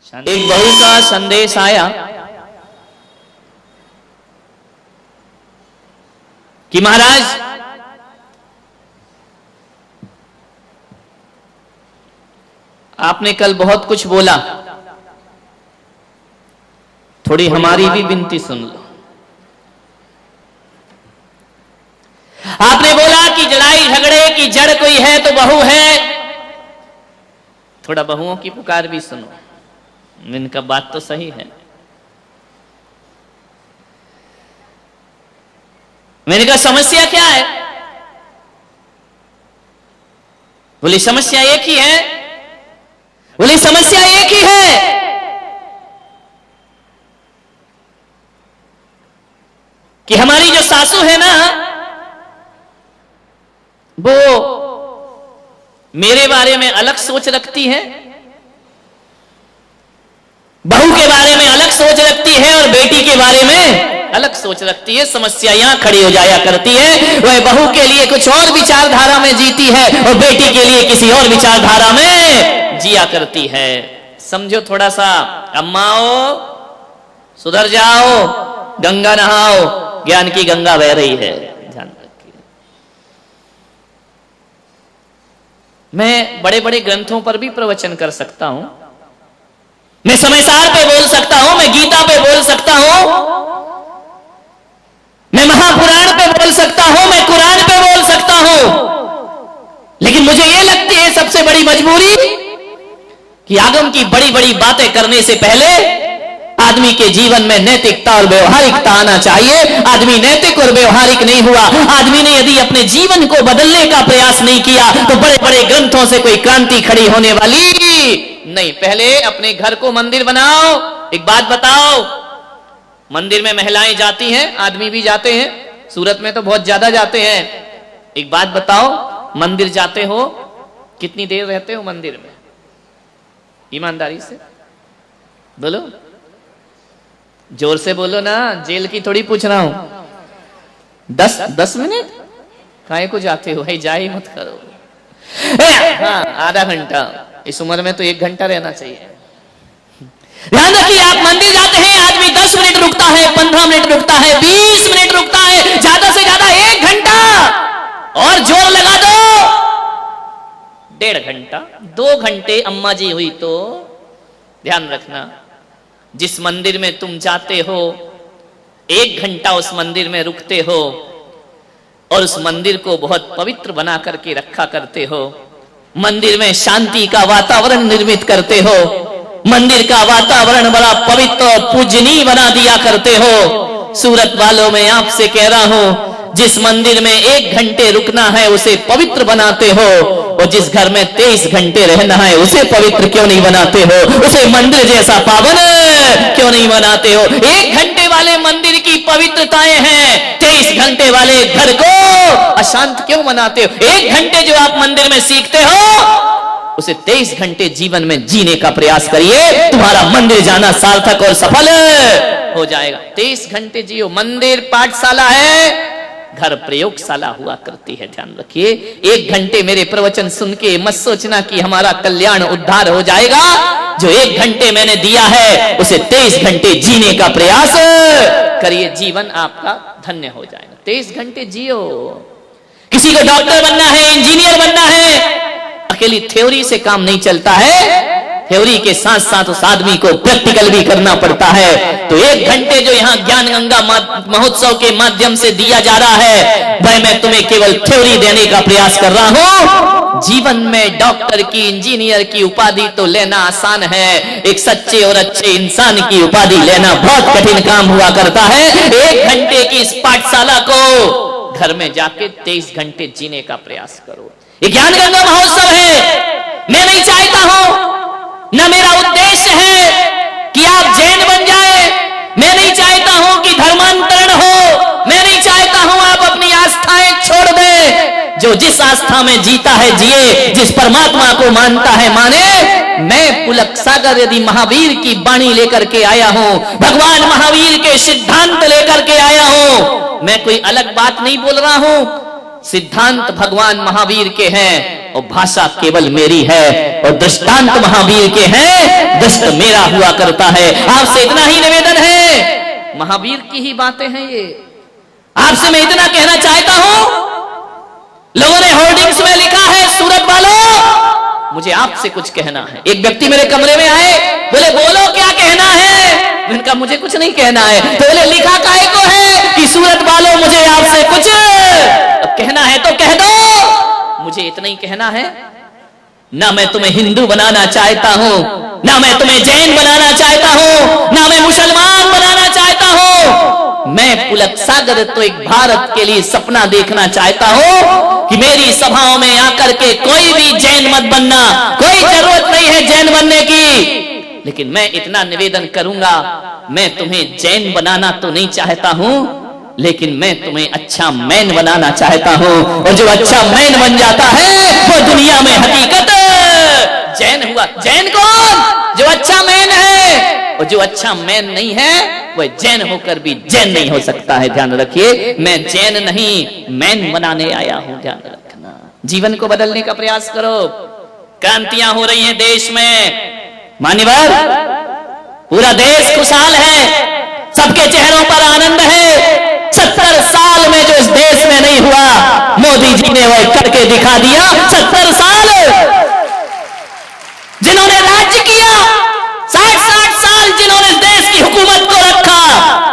एक बहू का संदेश आया कि महाराज आपने कल बहुत कुछ बोला, थोड़ी हमारी भी विनती सुन लो। आपने बोला कि लड़ाई झगड़े की जड़ कोई है तो बहू है, थोड़ा बहुओं की पुकार भी सुनो। इनका बात तो सही है। मैंने कहा समस्या क्या है? बोली समस्या एक ही है। बोली समस्या एक ही है कि हमारी जो सासू है ना, वो मेरे बारे में अलग सोच रखती है, बहू के बारे में अलग सोच रखती है और बेटी के बारे में अलग सोच रखती है। समस्या यहां खड़ी हो जाया करती है। वह बहू के लिए कुछ और विचारधारा में जीती है और बेटी के लिए किसी और विचारधारा में जिया करती है। समझो थोड़ा सा, अम्माओ सुधर जाओ, गंगा नहाओ, ज्ञान की गंगा बह रही है, ध्यान रखिए। मैं बड़े बड़े ग्रंथों पर भी प्रवचन कर सकता हूं, मैं समयसार पे बोल सकता हूं, मैं गीता पे बोल सकता हूं, मैं महापुराण पे बोल सकता हूं, मैं कुरान पे बोल सकता हूं, लेकिन मुझे यह लगती है सबसे बड़ी मजबूरी कि आगम की बड़ी बड़ी बातें करने से पहले आदमी के जीवन में नैतिकता और व्यवहारिकता आना चाहिए। आदमी नैतिक और व्यवहारिक नहीं हुआ, आदमी ने यदि अपने जीवन को बदलने का प्रयास नहीं किया तो बड़े बड़े ग्रंथों से कोई क्रांति खड़ी होने वाली नहीं। पहले अपने घर को मंदिर बनाओ। एक बात बताओ, मंदिर में महिलाएं जाती हैं, आदमी भी जाते हैं, सूरत में तो बहुत ज्यादा जाते हैं। एक बात बताओ, मंदिर जाते हो कितनी देर रहते हो मंदिर में? ईमानदारी से बोलो, जोर से बोलो ना, जेल की थोड़ी पूछ रहा हूं। 10 मिनट काहे को जाते हो? है जा ही मत करो। हाँ, आधा घंटा, इस उम्र में तो 1 घंटा रहना चाहिए। ध्यान रखिए, आप मंदिर जाते हैं, आदमी 10 मिनट रुकता है, 15 मिनट रुकता है, 20 मिनट रुकता है, ज्यादा से ज्यादा 1 घंटा, और जोर लगा दो 1.5 घंटा, 2 घंटे अम्मा जी हुई तो। ध्यान रखना, जिस मंदिर में तुम जाते हो 1 घंटा उस मंदिर में रुकते हो और उस मंदिर को बहुत पवित्र बना करके रखा करते हो, मंदिर में शांति का वातावरण निर्मित करते हो, मंदिर का वातावरण बड़ा पवित्र और पूजनीय बना दिया करते हो। सूरत वालों में आपसे कह रहा हूं, जिस मंदिर में 1 घंटे रुकना है उसे पवित्र बनाते हो, और जिस घर में 23 घंटे रहना है उसे पवित्र क्यों नहीं बनाते हो? उसे मंदिर जैसा पावन क्यों नहीं बनाते हो? 1 घंटे वाले मंदिर की पवित्रताएं हैं, 23 घंटे वाले घर को अशांत क्यों बनाते हो? 1 घंटे जो आप मंदिर में सीखते हो उसे 23 घंटे जीवन में जीने का प्रयास करिए, तुम्हारा मंदिर जाना सार्थक और सफल हो जाएगा। 23 घंटे जियो। मंदिर पाठशाला है, घर प्रयोगशाला हुआ करती है, ध्यान रखिए। 1 घंटे मेरे प्रवचन सुन के मत सोचना कि हमारा कल्याण उद्धार हो जाएगा। जो 1 घंटे मैंने दिया है उसे 23 घंटे जीने का प्रयास करिए, जीवन आपका धन्य हो जाएगा। 23 घंटे जियो। किसी को डॉक्टर बनना है, इंजीनियर बनना है, अकेली थ्योरी से काम नहीं चलता है, थ्योरी के साथ साथ उस आदमी को प्रैक्टिकल भी करना पड़ता है। तो 1 घंटे जो यहाँ ज्ञान गंगा महोत्सव के माध्यम से दिया जा रहा है, वह मैं तुम्हें केवल थ्योरी देने का प्रयास कर रहा हूं। जीवन में डॉक्टर की, इंजीनियर की उपाधि तो लेना आसान है, एक सच्चे और अच्छे इंसान की उपाधि लेना बहुत कठिन काम हुआ करता है। 1 घंटे की इस पाठशाला को घर में जाके 23 घंटे जीने का प्रयास करो। ये ज्ञान गंगा महोत्सव है। मैं नहीं चाहता हूं, न मेरा उद्देश्य है कि आप जैन बन जाए, मैं नहीं चाहता हूं कि धर्मांतरण हो, मैं नहीं चाहता हूं आप अपनी आस्थाएं छोड़ दें। जो जिस आस्था में जीता है जिए, जिस परमात्मा को मानता है माने। मैं पुलक सागर यदि महावीर की वाणी लेकर के आया हूं, भगवान महावीर के सिद्धांत लेकर के आया हूं, मैं कोई अलग बात नहीं बोल रहा हूं। सिद्धांत भगवान महावीर के हैं और भाषा केवल मेरी है, और दृष्टांत महावीर के हैं, दृष्ट मेरा हुआ करता है। आपसे इतना ही निवेदन है, महावीर की ही बातें हैं ये। आपसे मैं इतना कहना चाहता हूं, लोगों ने होर्डिंग्स में लिखा है सूरत वालों, मुझे आपसे कुछ कहना है। एक व्यक्ति मेरे कमरे में आए, बोले बोलो क्या कहना है। मैंने कहा मुझे कुछ नहीं कहना है। तो बोले लिखा काहे को है कि सूरत वालों मुझे आपसे कुछ कहना है तो कह दो। मुझे इतना ही कहना है, ना मैं तुम्हें हिंदू बनाना चाहता हूं, ना मैं तुम्हें जैन बनाना चाहता हूं, ना मैं मुसलमान बनाना चाहता हूं। मैं पुलक सागर तो एक भारत के लिए सपना देखना चाहता हूं कि मेरी सभाओं में आकर के कोई भी जैन मत बनना, कोई जरूरत नहीं है जैन बनने की। लेकिन मैं इतना निवेदन करूंगा, मैं तुम्हें जैन बनाना तो नहीं चाहता हूं, लेकिन मैं तुम्हें अच्छा मैन बनाना चाहता हूं। और जो अच्छा मैन बन जाता है वो दुनिया में हकीकत जैन हुआ। जैन कौन? जो अच्छा मैन है। और जो अच्छा मैन नहीं है वह जैन होकर भी जैन नहीं हो सकता है। ध्यान रखिए, मैं जैन नहीं मैन बनाने आया हूं। ध्यान रखना, जीवन को बदलने का प्रयास करो। क्रांतियां हो रही हैं देश में, मान्यवर, पूरा देश खुशहाल है, सबके चेहरों पर आनंद है। 70 साल में जो इस देश में नहीं हुआ, मोदी जी ने वह करके दिखा दिया। 70 साल जिन्होंने राज्य किया, 60-60 साल जिन्होंने देश की हुकूमत को रखा,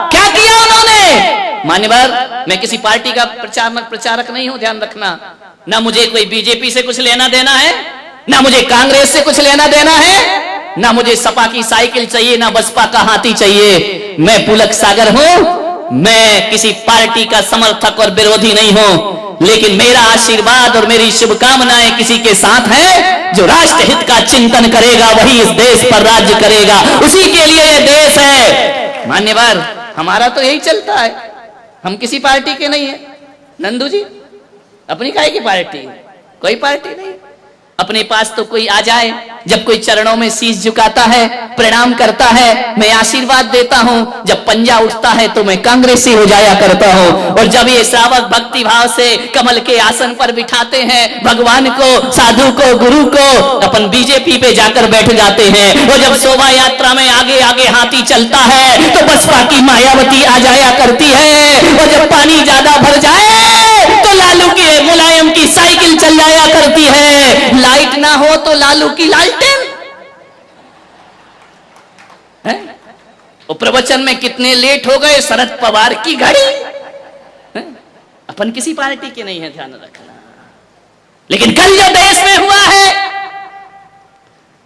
क्या किया उन्होंने? मान्यवर, मैं किसी पार्टी का प्रचारक नहीं हूं, ध्यान रखना। ना मुझे कोई बीजेपी से कुछ लेना देना है, ना मुझे कांग्रेस से कुछ लेना देना है, ना मुझे सपा की साइकिल चाहिए, ना बसपा का हाथी चाहिए। मैं पुलक सागर हूं, मैं किसी पार्टी का समर्थक और विरोधी नहीं हूं, लेकिन मेरा आशीर्वाद और मेरी शुभकामनाएं किसी के साथ है जो राष्ट्र हित का चिंतन करेगा, वही इस देश पर राज्य करेगा, उसी के लिए ये देश है। मान्यवर, हमारा तो यही चलता है, हम किसी पार्टी के नहीं है। नंदू जी, अपनी काहे की पार्टी? कोई पार्टी नहीं। अपने पास तो कोई आ जाए, जब कोई चरणों में शीश झुकाता है, प्रणाम करता है, मैं आशीर्वाद देता हूं। जब पंजा उठता है तो मैं कांग्रेसी हो जाया करता हूं। और जब ये श्रावक भक्ति भाव से कमल के आसन पर बिठाते हैं भगवान को, साधु को, गुरु को, अपन बीजेपी पे जाकर बैठ जाते हैं। और जब शोभा यात्रा में आगे आगे हाथी चलता है तो बसपा की मायावती आ जाया करती है। और जब पानी ज्यादा भर जाए तो लालू की मुलायम की साइकिल चल जाया करती है। लाइट ना हो तो लालू की लालटेन है। और प्रवचन में कितने लेट हो गए, शरद पवार की घड़ी है? अपन किसी पार्टी के नहीं है, ध्यान रखना। लेकिन कल जो देश में हुआ है,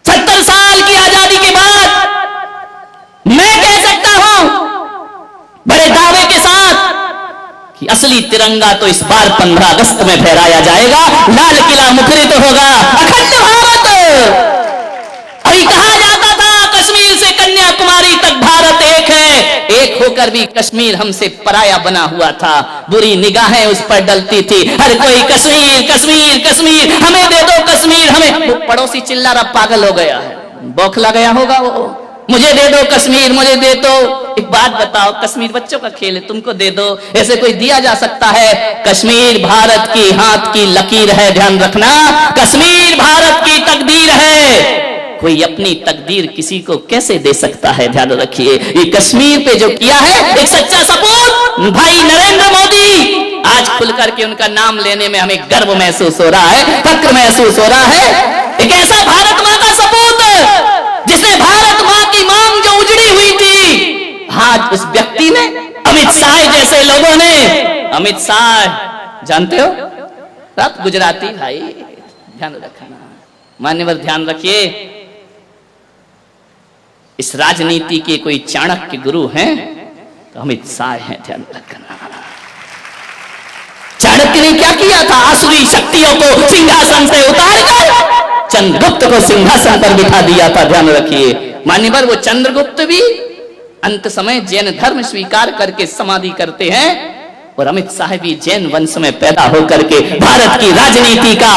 70 साल की आजादी के बाद, मैं कह सकता हूं बड़े दावे के साथ कि असली तिरंगा तो इस बार 15 अगस्त में फहराया जाएगा। लाल किला मुखरित होगा, अखंड भारत। अभी कहा जाता था कश्मीर से कन्याकुमारी तक भारत एक है, एक होकर भी कश्मीर हमसे पराया बना हुआ था। बुरी निगाहें उस पर डलती थी, हर कोई कश्मीर कश्मीर कश्मीर, हमें दे दो कश्मीर हमें। वो पड़ोसी चिल्ला रहा, पागल हो गया है, बौखला गया होगा वो, मुझे दे दो कश्मीर, मुझे दे दो। एक बात बताओ, कश्मीर बच्चों का खेल है, तुमको दे दो, ऐसे कोई दिया जा सकता है? कश्मीर भारत की हाथ की लकीर है, ध्यान रखना। कश्मीर भारत की तकदीर है, कोई अपनी तकदीर किसी को कैसे दे सकता है? ध्यान रखिए, ये कश्मीर पे जो किया है एक सच्चा सपूत भाई नरेंद्र मोदी। आज खुल करके उनका नाम लेने में हमें गर्व महसूस हो रहा है, फक्र महसूस हो रहा है। एक ऐसा भारत मां का सपूत जिसने भारत मां की मांग जो उजड़ी हुई थी, आज उस व्यक्ति ने, अमित शाह जैसे लोगों ने, अमित शाह जानते हो, सब गुजराती भाई, ध्यान रखना। मान्यवर ध्यान रखिए, इस राजनीति के कोई चाणक्य गुरु हैं तो अमित शाह हैं, ध्यान रखना। चाणक्य ने क्या किया था? आसुरी शक्तियों को सिंहासन से उतार कर चंद्रगुप्त को सिंहासन पर बिठा दिया था, ध्यान रखिए। मान्यवर, वो चंद्रगुप्त भी अंत समय जैन धर्म स्वीकार करके समाधि करते हैं, और अमित शाह भी जैन वंश में पैदा होकर के भारत की राजनीति का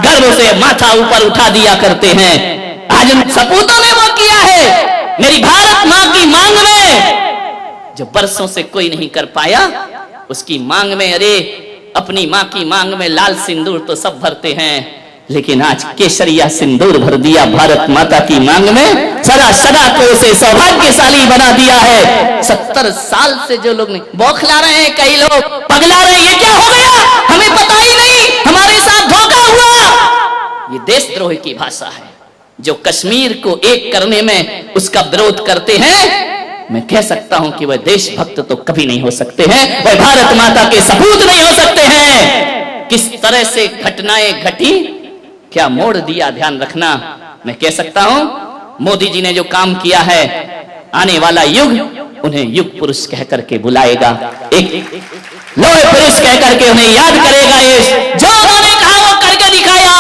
गर्व से माथा ऊपर उठा दिया करते हैं। आज उन सपूतों ने वो किया है, मेरी भारत मां की मांग में जो बरसों से कोई नहीं कर पाया, उसकी मांग में अरे अपनी माँ की मांग में लाल सिंदूर तो सब भरते हैं, लेकिन आज केसरिया सिंदूर भर दिया भारत माता की मांग में, सदा सदा को उसे सौभाग्यशाली बना दिया है। 70 साल से जो लोग नहीं बौखला रहे हैं, कई लोग पगला रहे हैं, ये क्या हो गया, हमें पता ही नहीं, हमारे साथ धोखा हुआ। ये देशद्रोह की भाषा है। जो कश्मीर को एक करने में उसका विरोध करते हैं, मैं कह सकता हूं कि वह देशभक्त तो कभी नहीं हो सकते हैं, वह भारत माता के सपूत नहीं हो सकते हैं। किस तरह से घटनाएं घटी, क्या मोड़ दिया, ध्यान रखना। मैं कह सकता हूं मोदी जी ने जो काम किया है, आने वाला युग उन्हें युग पुरुष कह करके बुलाएगा, एक लोहे पुरुष कह करके उन्हें याद करेगा। ये जो उन्होंने कहा वो करके दिखाया।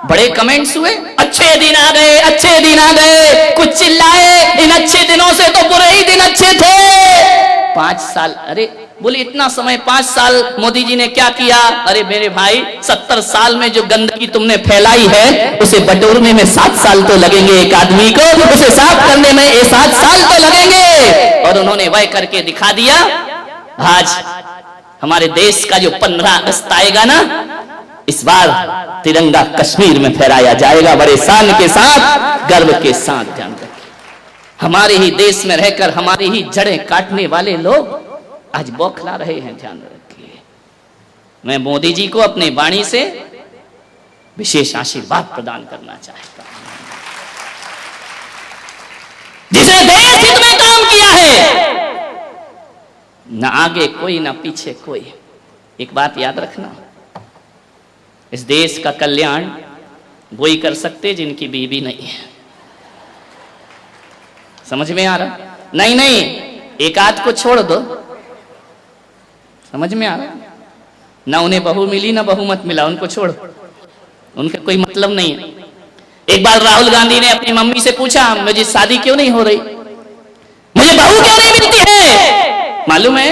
बड़े कमेंट्स हुए, अच्छे दिन आ गए, अच्छे दिन आ गए, कुछ चिल्लाए, इन अच्छे दिनों से तो बुरे ही दिन अच्छे थे। 5 साल, अरे बोले इतना समय 5 साल मोदी जी ने क्या किया? अरे मेरे भाई 70 साल में जो गंदगी तुमने फैलाई है, उसे बटोरने में 7 साल तो लगेंगे एक आदमी को, उसे साफ करने में 7 साल तो लगेंगे। और उन्होंने वह करके दिखा दिया। आज हमारे देश का जो 15 अगस्त आएगा ना, इस बार तिरंगा कश्मीर में फहराया जाएगा, बड़े शान के साथ, गर्व के साथ। ध्यान रखिए, हमारे ही देश में रहकर हमारी ही जड़ें काटने वाले लोग आज बौखला रहे हैं। ध्यान रखिए, मैं मोदी जी को अपने वाणी से विशेष आशीर्वाद प्रदान करना चाहता हूं, जिसने देश हित में काम किया है। न आगे कोई, न पीछे कोई। एक बात याद रखना, इस देश का कल्याण वही कर सकते जिनकी बीवी नहीं है। समझ में आ रहा? नहीं नहीं, एक आध को छोड़ दो। समझ में आ रहा? ना उन्हें बहू मिली ना बहुमत मिला, उनको छोड़, उनका कोई मतलब नहीं है। एक बार राहुल गांधी ने अपनी मम्मी से पूछा, मुझे शादी क्यों नहीं हो रही, मुझे बहू क्यों नहीं मिलती है? मालूम है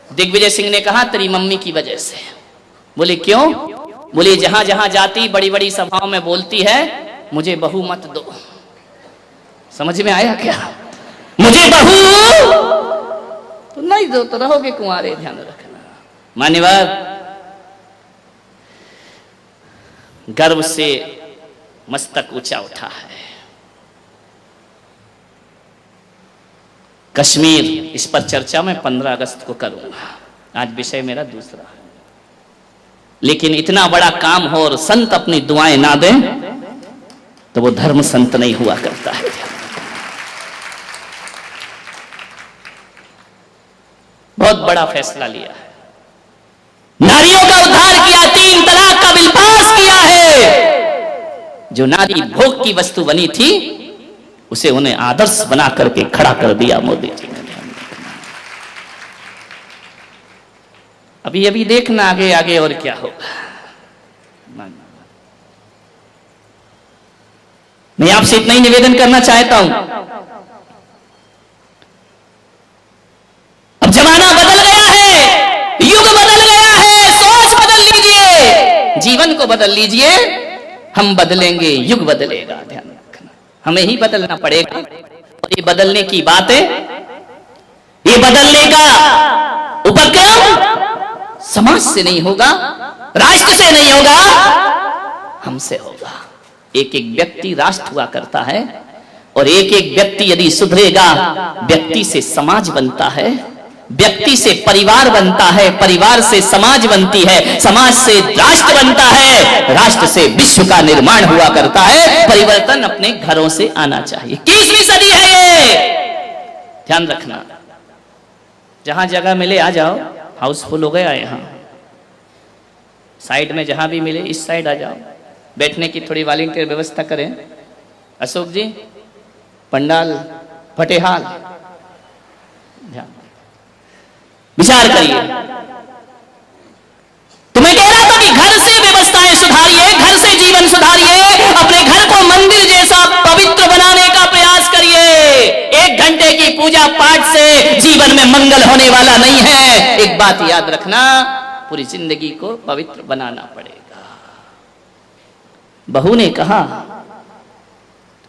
दिग्विजय सिंह ने कहा, तेरी मम्मी की वजह से। बोले क्यों? बोले जहां जहां जाती बड़ी बड़ी सभाओं में बोलती है, मुझे बहू मत दो। समझ में आया क्या? मुझे बहू तो नहीं दो तो रहोगे कुंवारे। ध्यान रखना। मान्यवर, गर्व से मस्तक ऊंचा उठा है। कश्मीर, इस पर चर्चा मैं 15 अगस्त को करूंगा। आज विषय मेरा दूसरा है। लेकिन इतना बड़ा काम हो और संत अपनी दुआएं ना दें तो वो धर्म संत नहीं हुआ करता है। बहुत बड़ा फैसला लिया है, नारियों का उद्धार किया, 3 तलाक का बिल पास किया है। जो नारी भोग की वस्तु बनी थी, उसे उन्हें आदर्श बना करके खड़ा कर दिया मोदी जी ने। अभी अभी देखना आगे आगे और क्या होगा। मैं आपसे इतना ही निवेदन करना चाहता हूं, अब जमाना बदल गया है, युग बदल गया है, सोच बदल लीजिए, जीवन को बदल लीजिए। हम बदलेंगे, युग बदलेगा। ध्यान रखना, हमें ही बदलना पड़ेगा। और ये बदलने की बात है, ये बदलने का उपक्रम समाज से नहीं होगा, राष्ट्र से नहीं होगा, हमसे होगा। एक एक व्यक्ति राष्ट्र हुआ करता है, और एक एक व्यक्ति यदि सुधरेगा, व्यक्ति से समाज बनता है, व्यक्ति से परिवार बनता है, परिवार से समाज बनती है, समाज से राष्ट्र बनता है, राष्ट्र से विश्व का निर्माण हुआ करता है। परिवर्तन अपने घरों से आना चाहिए। 21वीं सदी है ये, ध्यान रखना। जहां जगह मिले आ जाओ, हाउसफुल हो गया यहाँ। साइड में जहां भी मिले इस साइड आ जाओ, बैठने की थोड़ी वॉलंटियर व्यवस्था करें। अशोक जी, पंडाल फटेहाल, विचार करिए। तो मैं कह रहा था कि घर से व्यवस्थाएं सुधारिए, घर से जीवन सुधारिए, अपने घर को मंदिर जैसा पवित्र बनाने का प्रयास करिए। 1 घंटे की पूजा पाठ से जीवन में मंगल होने वाला नहीं है। एक बात याद रखना, पूरी जिंदगी को पवित्र बनाना पड़ेगा। बहू ने कहा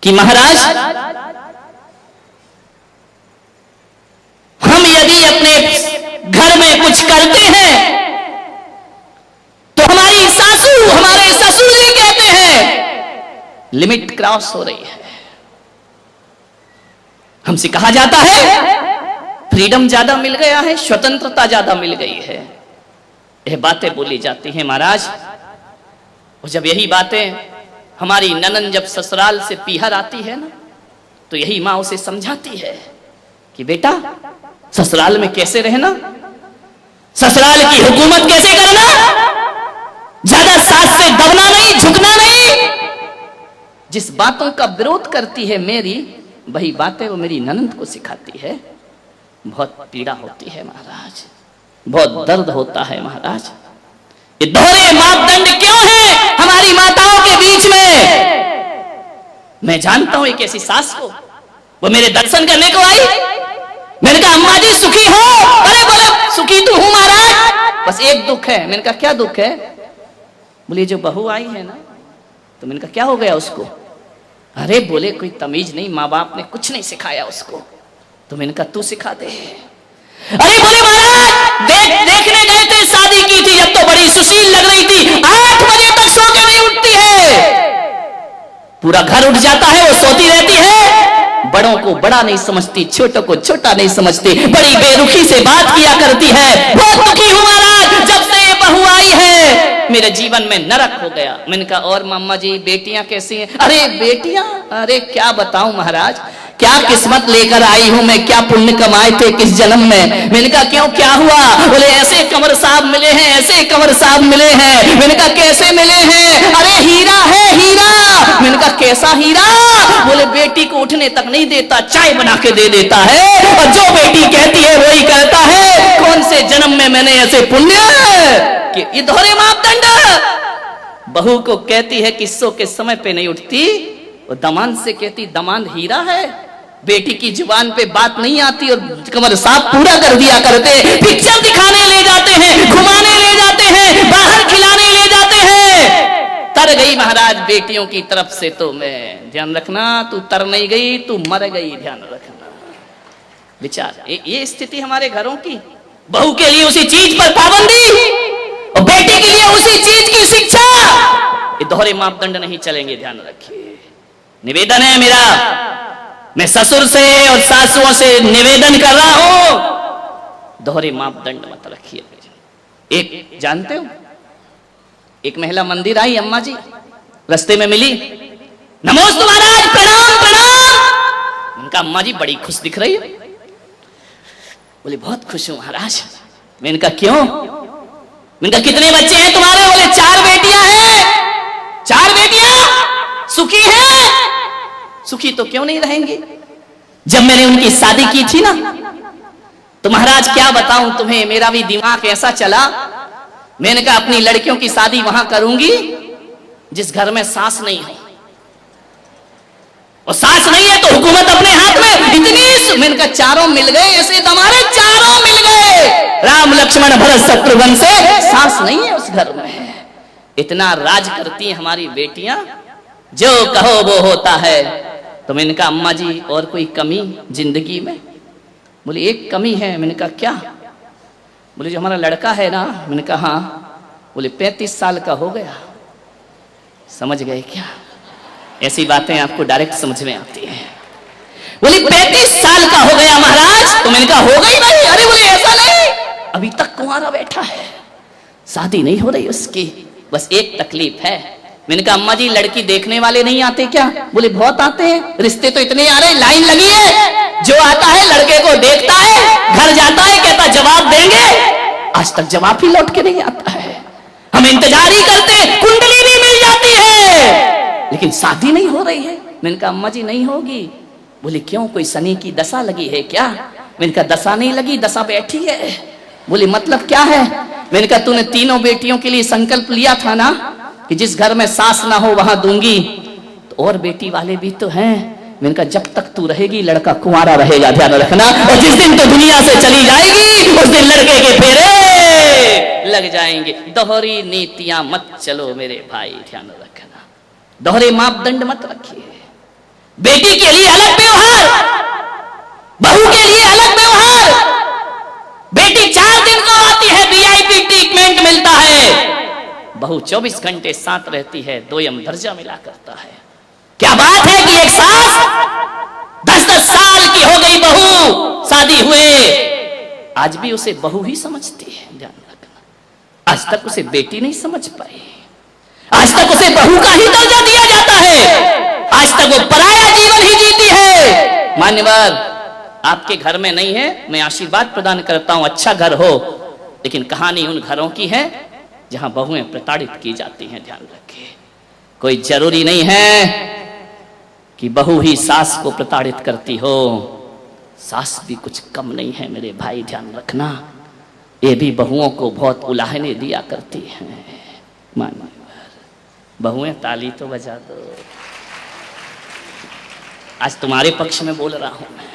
कि महाराज, हम यदि अपने घर में कुछ करते हैं लिमिट क्रॉस हो रही है। हमसे कहा जाता है फ्रीडम ज्यादा मिल गया है, स्वतंत्रता ज्यादा मिल गई है। यह बातें बोली जाती हैं महाराज। और जब यही बातें हमारी ननन जब ससुराल से पीहर आती है ना, तो यही माँ उसे समझाती है कि बेटा ससुराल में कैसे रहना, ससुराल की हुकूमत कैसे करना, ज्यादा सास से दबना नहीं, झुकना नहीं। जिस बातों का विरोध करती है मेरी, वही बातें वो मेरी ननंद को सिखाती है। बहुत पीड़ा होती है महाराज, बहुत दर्द होता है महाराज। ये दोहरे मापदंड क्यों है हमारी माताओं के बीच में? मैं जानता हूं एक ऐसी सास को, वो मेरे दर्शन करने को आई। मैंने कहा अम्मा जी सुखी हो? अरे बोले सुखी तो हूं महाराज, बस एक दुख है। मैंने कहा क्या दुख है? बोले जो बहू आई है ना, तो मैंने कहा क्या हो गया उसको? अरे बोले कोई तमीज नहीं, माँ बाप ने कुछ नहीं सिखाया उसको। तो मैंने कहा तू सिखा दे। अरे बोले महाराज देखने गए थे, शादी की थी जब तो बड़ी सुशील लग रही थी, 8 बजे तक सो के नहीं उठती है, पूरा घर उठ जाता है, वो सोती रहती है, बड़ों को बड़ा नहीं समझती, छोटों को छोटा नहीं समझती, बड़ी बेरुखी से बात किया करती है। बहुत दुखी हूं महाराज, जब से ये बहू आई है मेरे जीवन में नरक हो गया। मैंने कहा और मामा जी बेटियां कैसी हैं? अरे बेटियां, अरे क्या बताऊं महाराज, क्या किस्मत लेकर आई हूं मैं, क्या पुण्य कमाए थे किस जन्म में। मैंने कहा क्यों क्या हुआ? बोले ऐसे कंवर साहब मिले हैं, ऐसे कंवर साहब मिले हैं। मैंने कहा कैसे मिले हैं? अरे हीरा है हीरा। मैंने कहा कैसा हीरा? बोले बेटी को उठने तक नहीं देता, चाय बना के दे देता है, और जो बेटी कहती है वही करता है। कौन से जन्म में मैंने ऐसे पुण्य कि ये दोहरे मापदंड। बहू को कहती है किस्सों के समय पे नहीं उठती, और दमाद से कहती दमाद हीरा है। बेटी की जुबान पे बात नहीं आती और कंवर साहब पूरा कर दिया करते। पिक्चर दिखाने ले जाते हैं, घुमाने ले जाते हैं, बाहर खिलाने ले जाते हैं। तर गई महाराज बेटियों की तरफ से। तो मैं ध्यान रखना, तू तर नहीं गई, तू मर गई, ध्यान रखना। विचार ये स्थिति हमारे घरों की। बहू के लिए उसी चीज पर पाबंदी और बेटी के लिए उसी चीज की शिक्षा। ये दोहरे मापदंड नहीं चलेंगे, ध्यान रखिए। निवेदन है मेरा, मैं ससुर से और सासुओं से निवेदन कर रहा हूं, दोहरे मापदंड मत रखिए। एक जानते हो, एक महिला मंदिर आई, अम्मा जी रास्ते में मिली, नमोस्तु महाराज, प्रणाम प्रणाम। उनका अम्मा जी बड़ी खुश दिख रही है। बोले बहुत खुश हूं महाराज। मैंने कहा क्यों? मैंने कहा कितने बच्चे हैं तुम्हारे? बोले 4 बेटियां हैं। 4 बेटियां सुखी हैं? सुखी तो क्यों नहीं रहेंगी? जब मैंने उनकी शादी की थी ना, तो महाराज क्या बताऊं तुम्हें, मेरा भी दिमाग ऐसा चला। मैंने कहा अपनी लड़कियों की शादी वहां करूंगी जिस घर में सास नहीं हो, और सास नहीं है तो हुकूमत अपने हाथ में। इतनी मैंने कहा 4 मिल गए, ऐसे हमारे 4 मिल गए, राम लक्ष्मण भरत शत्रुघ्न से। सास नहीं है उस घर में। इतना राज करती हैं हमारी बेटियां, जो कहो वो होता है। तो मैंने कहा अम्मा जी और कोई कमी जिंदगी में? बोले एक कमी है। मैंने कहा क्या? बोले जो हमारा लड़का है ना। मैंने कहा हाँ। बोले 35 साल का हो गया। समझ गए क्या? ऐसी बातें आपको डायरेक्ट समझ में आती हैं। बोले 35 साल का हो गया महाराज। तो मैंने कहा हो गई नहीं। अरे बोले ऐसा नहीं, अभी तक कुंवारा बैठा है, शादी नहीं हो रही उसकी, बस एक तकलीफ है। मैंने कहा अम्मा जी लड़की देखने वाले नहीं आते क्या? बोले बहुत आते हैं, रिश्ते तो इतने आ रहे, लाइन लगी है। जो आता है लड़के को देखता है, घर जाता है, कहता जवाब देंगे, आज तक जवाब ही लौट के नहीं आता है। हम इंतजार ही करते, कुंडली भी मिल जाती है, लेकिन शादी नहीं हो रही है। मैंने कहा अम्मा जी नहीं होगी। बोले क्यों, कोई शनि की दशा लगी है क्या? मैंने कहा दशा नहीं लगी, दशा बैठी है। बोले मतलब क्या है? मैंने कहा तूने 3 बेटियों के लिए संकल्प लिया था ना कि जिस घर में सास ना हो वहां दूंगी, तो और बेटी वाले भी तो हैं। मैंने कहा जब तक तू रहेगी लड़का कुंवारा रहेगा, ध्यान रखना। और जिस दिन तो दुनिया से चली जाएगी उस दिन लड़के के फेरे लग जाएंगे। दोहरी नीतियां मत चलो मेरे भाई, ध्यान रखना। दोहरे मापदंड मत रखिए। बेटी के लिए अलग व्यवहार, बहू के लिए अलग व्यवहार। बेटी 4 दिन को आती है, वीआईपी ट्रीटमेंट मिलता है। बहू 24 घंटे साथ रहती है, 2 दर्जा मिला करता है। क्या बात है कि एक सास 10-10 साल की हो गई बहू, शादी हुए, आज भी उसे बहू ही समझती है। ध्यान रखना, आज तक उसे बेटी नहीं समझ पाई, आज तक उसे बहू का ही दर्जा दिया जाता है, आज तक वो पराया जीवन ही जीती है। मान्यवर, आपके घर में नहीं है, मैं आशीर्वाद प्रदान करता हूं, अच्छा घर हो, लेकिन कहानी उन घरों की है जहां बहुएं प्रताड़ित की जाती हैं। ध्यान रखिए, कोई जरूरी नहीं है कि बहू ही सास को प्रताड़ित करती हो, सास भी कुछ कम नहीं है मेरे भाई। ध्यान रखना, ये भी बहुओं को बहुत उलाहने दिया करती हैं। मानो बहुएं, ताली तो बजा दो, आज तुम्हारे पक्ष में बोल रहा हूं मैं।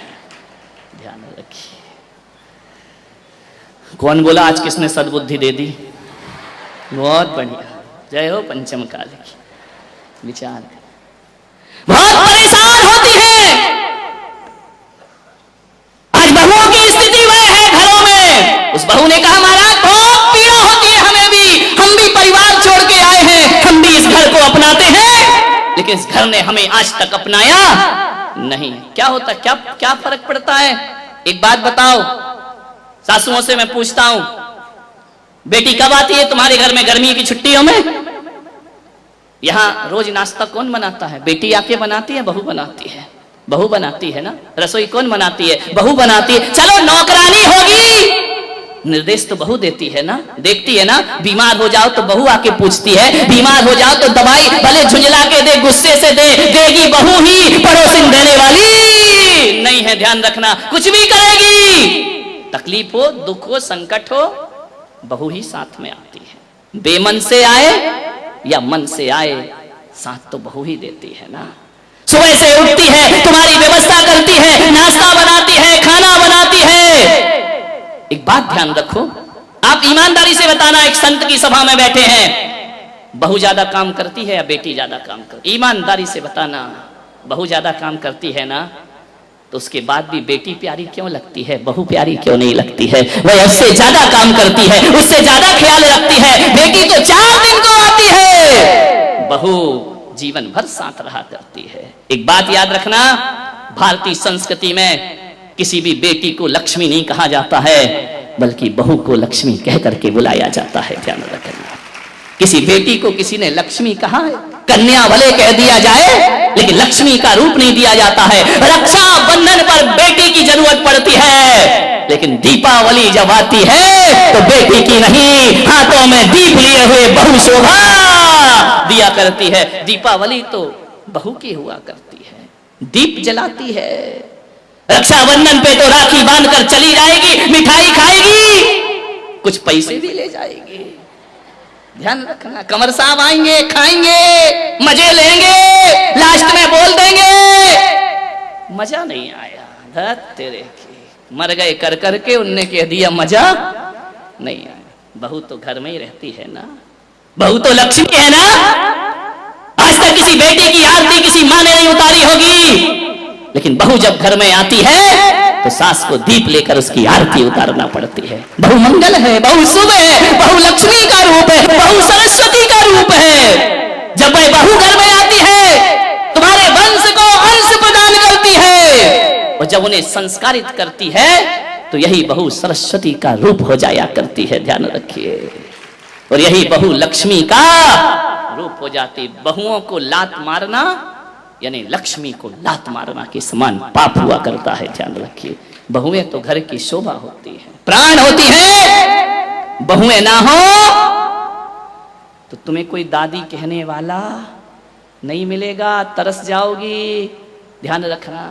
ध्यान रखिए, कौन बोला आज किसने सद्बुद्धि दे दी? बहुत बढ़िया, जय हो पंचम काल की। विचार बहुत परेशान होती है आज बहुओं की स्थिति वह है घरों में। उस बहू ने कहा महाराज बहुत पीड़ा होती है हमें भी, हम भी परिवार छोड़ के आए हैं, हम भी इस घर को अपनाते हैं, लेकिन इस घर ने हमें आज तक अपनाया नहीं। क्या होता, क्या फर्क पड़ता है? एक बात बताओ, सासुओं से मैं पूछता हूं, बेटी कब आती है तुम्हारे घर में गर्मी की छुट्टियों में? यहां रोज नाश्ता कौन बनाता है? बेटी आके बनाती है, बहू बनाती है? बहू बनाती है ना। रसोई कौन बनाती है? बहू बनाती है। चलो नौकरानी होगी, निर्देश तो बहू देती है ना, देखती है ना। बीमार हो जाओ तो बहू आके पूछती है, बीमार हो जाओ तो दवाई भले झुंझला के दे, गुस्से से दे, देगी बहू ही, पड़ोसिन देने वाली नहीं है। ध्यान रखना, कुछ भी करेगी, तकलीफ हो, दुख हो, संकट हो, बहू ही साथ में आती है। बेमन से आए या मन से आए, साथ तो बहू ही देती है ना। सुबह से उठती है, तुम्हारी व्यवस्था करती है, नाश्ता बनाती है, खाना बनाती है। एक बात ध्यान रखो, आप ईमानदारी से बताना, एक संत की सभा में बैठे हैं, बहू ज्यादा काम करती है या बेटी ज्यादा काम करती? ईमानदारी से बताना, बहू ज्यादा काम करती है ना, तो उसके बाद भी बेटी प्यारी क्यों लगती है, बहू प्यारी क्यों नहीं लगती है? वह उससे ज्यादा काम करती है, उससे ज्यादा ख्याल रखती है। बेटी तो 4 दिन को आती है, बहू जीवन भर साथ रहा करती है। एक बात याद रखना, भारतीय संस्कृति में किसी भी बेटी को लक्ष्मी नहीं कहा जाता है, बल्कि बहू को लक्ष्मी कह करके बुलाया जाता है। ध्यान रखना, किसी बेटी को किसी ने लक्ष्मी कहा है, कन्या भले कह दिया जाए, लेकिन लक्ष्मी का रूप नहीं दिया जाता है। रक्षा बंधन पर बेटी की जरूरत पड़ती है, लेकिन दीपावली जब आती है तो बेटी की नहीं, हाथों में दीप लिए हुए बहू शोभा दिया करती है। दीपावली तो बहू की हुआ करती है, दीप जलाती है। रक्षाबंधन पे तो राखी बांधकर चली जाएगी, मिठाई खाएगी, कुछ पैसे भी ले जाएगी। ध्यान रखना, कमर साहब आएंगे, खाएंगे, मजे लेंगे, लास्ट में बोल देंगे मजा नहीं आया, धत तेरे की, मर गए कर करके, उनने कह दिया मजा नहीं आया। बहू तो घर में ही रहती है ना, बहू तो लक्ष्मी है ना। आज तक किसी बेटी की आरती किसी माँ ने नहीं उतारी होगी, लेकिन बहू जब घर में आती है तो सास को दीप लेकर उसकी आरती उतारना पड़ती है। बहू मंगल है, बहू शुभ है, बहू लक्ष्मी का रूप है, बहू सरस्वती का रूप है। जब वह बहू घर में आती है, तुम्हारे वंश को अंश प्रदान करती है, और जब उन्हें संस्कारित करती है तो यही बहू सरस्वती का रूप हो जाया करती है। ध्यान रखिए, और यही बहू लक्ष्मी का रूप हो जाती। बहुओं को लात मारना यानी लक्ष्मी को लात मारना के समान पाप हुआ करता है। ध्यान रखिए, बहुएं तो घर की शोभा होती है, प्राण होती है। बहुएं ना हो तो तुम्हें कोई दादी कहने वाला नहीं मिलेगा, तरस जाओगी। ध्यान रखना,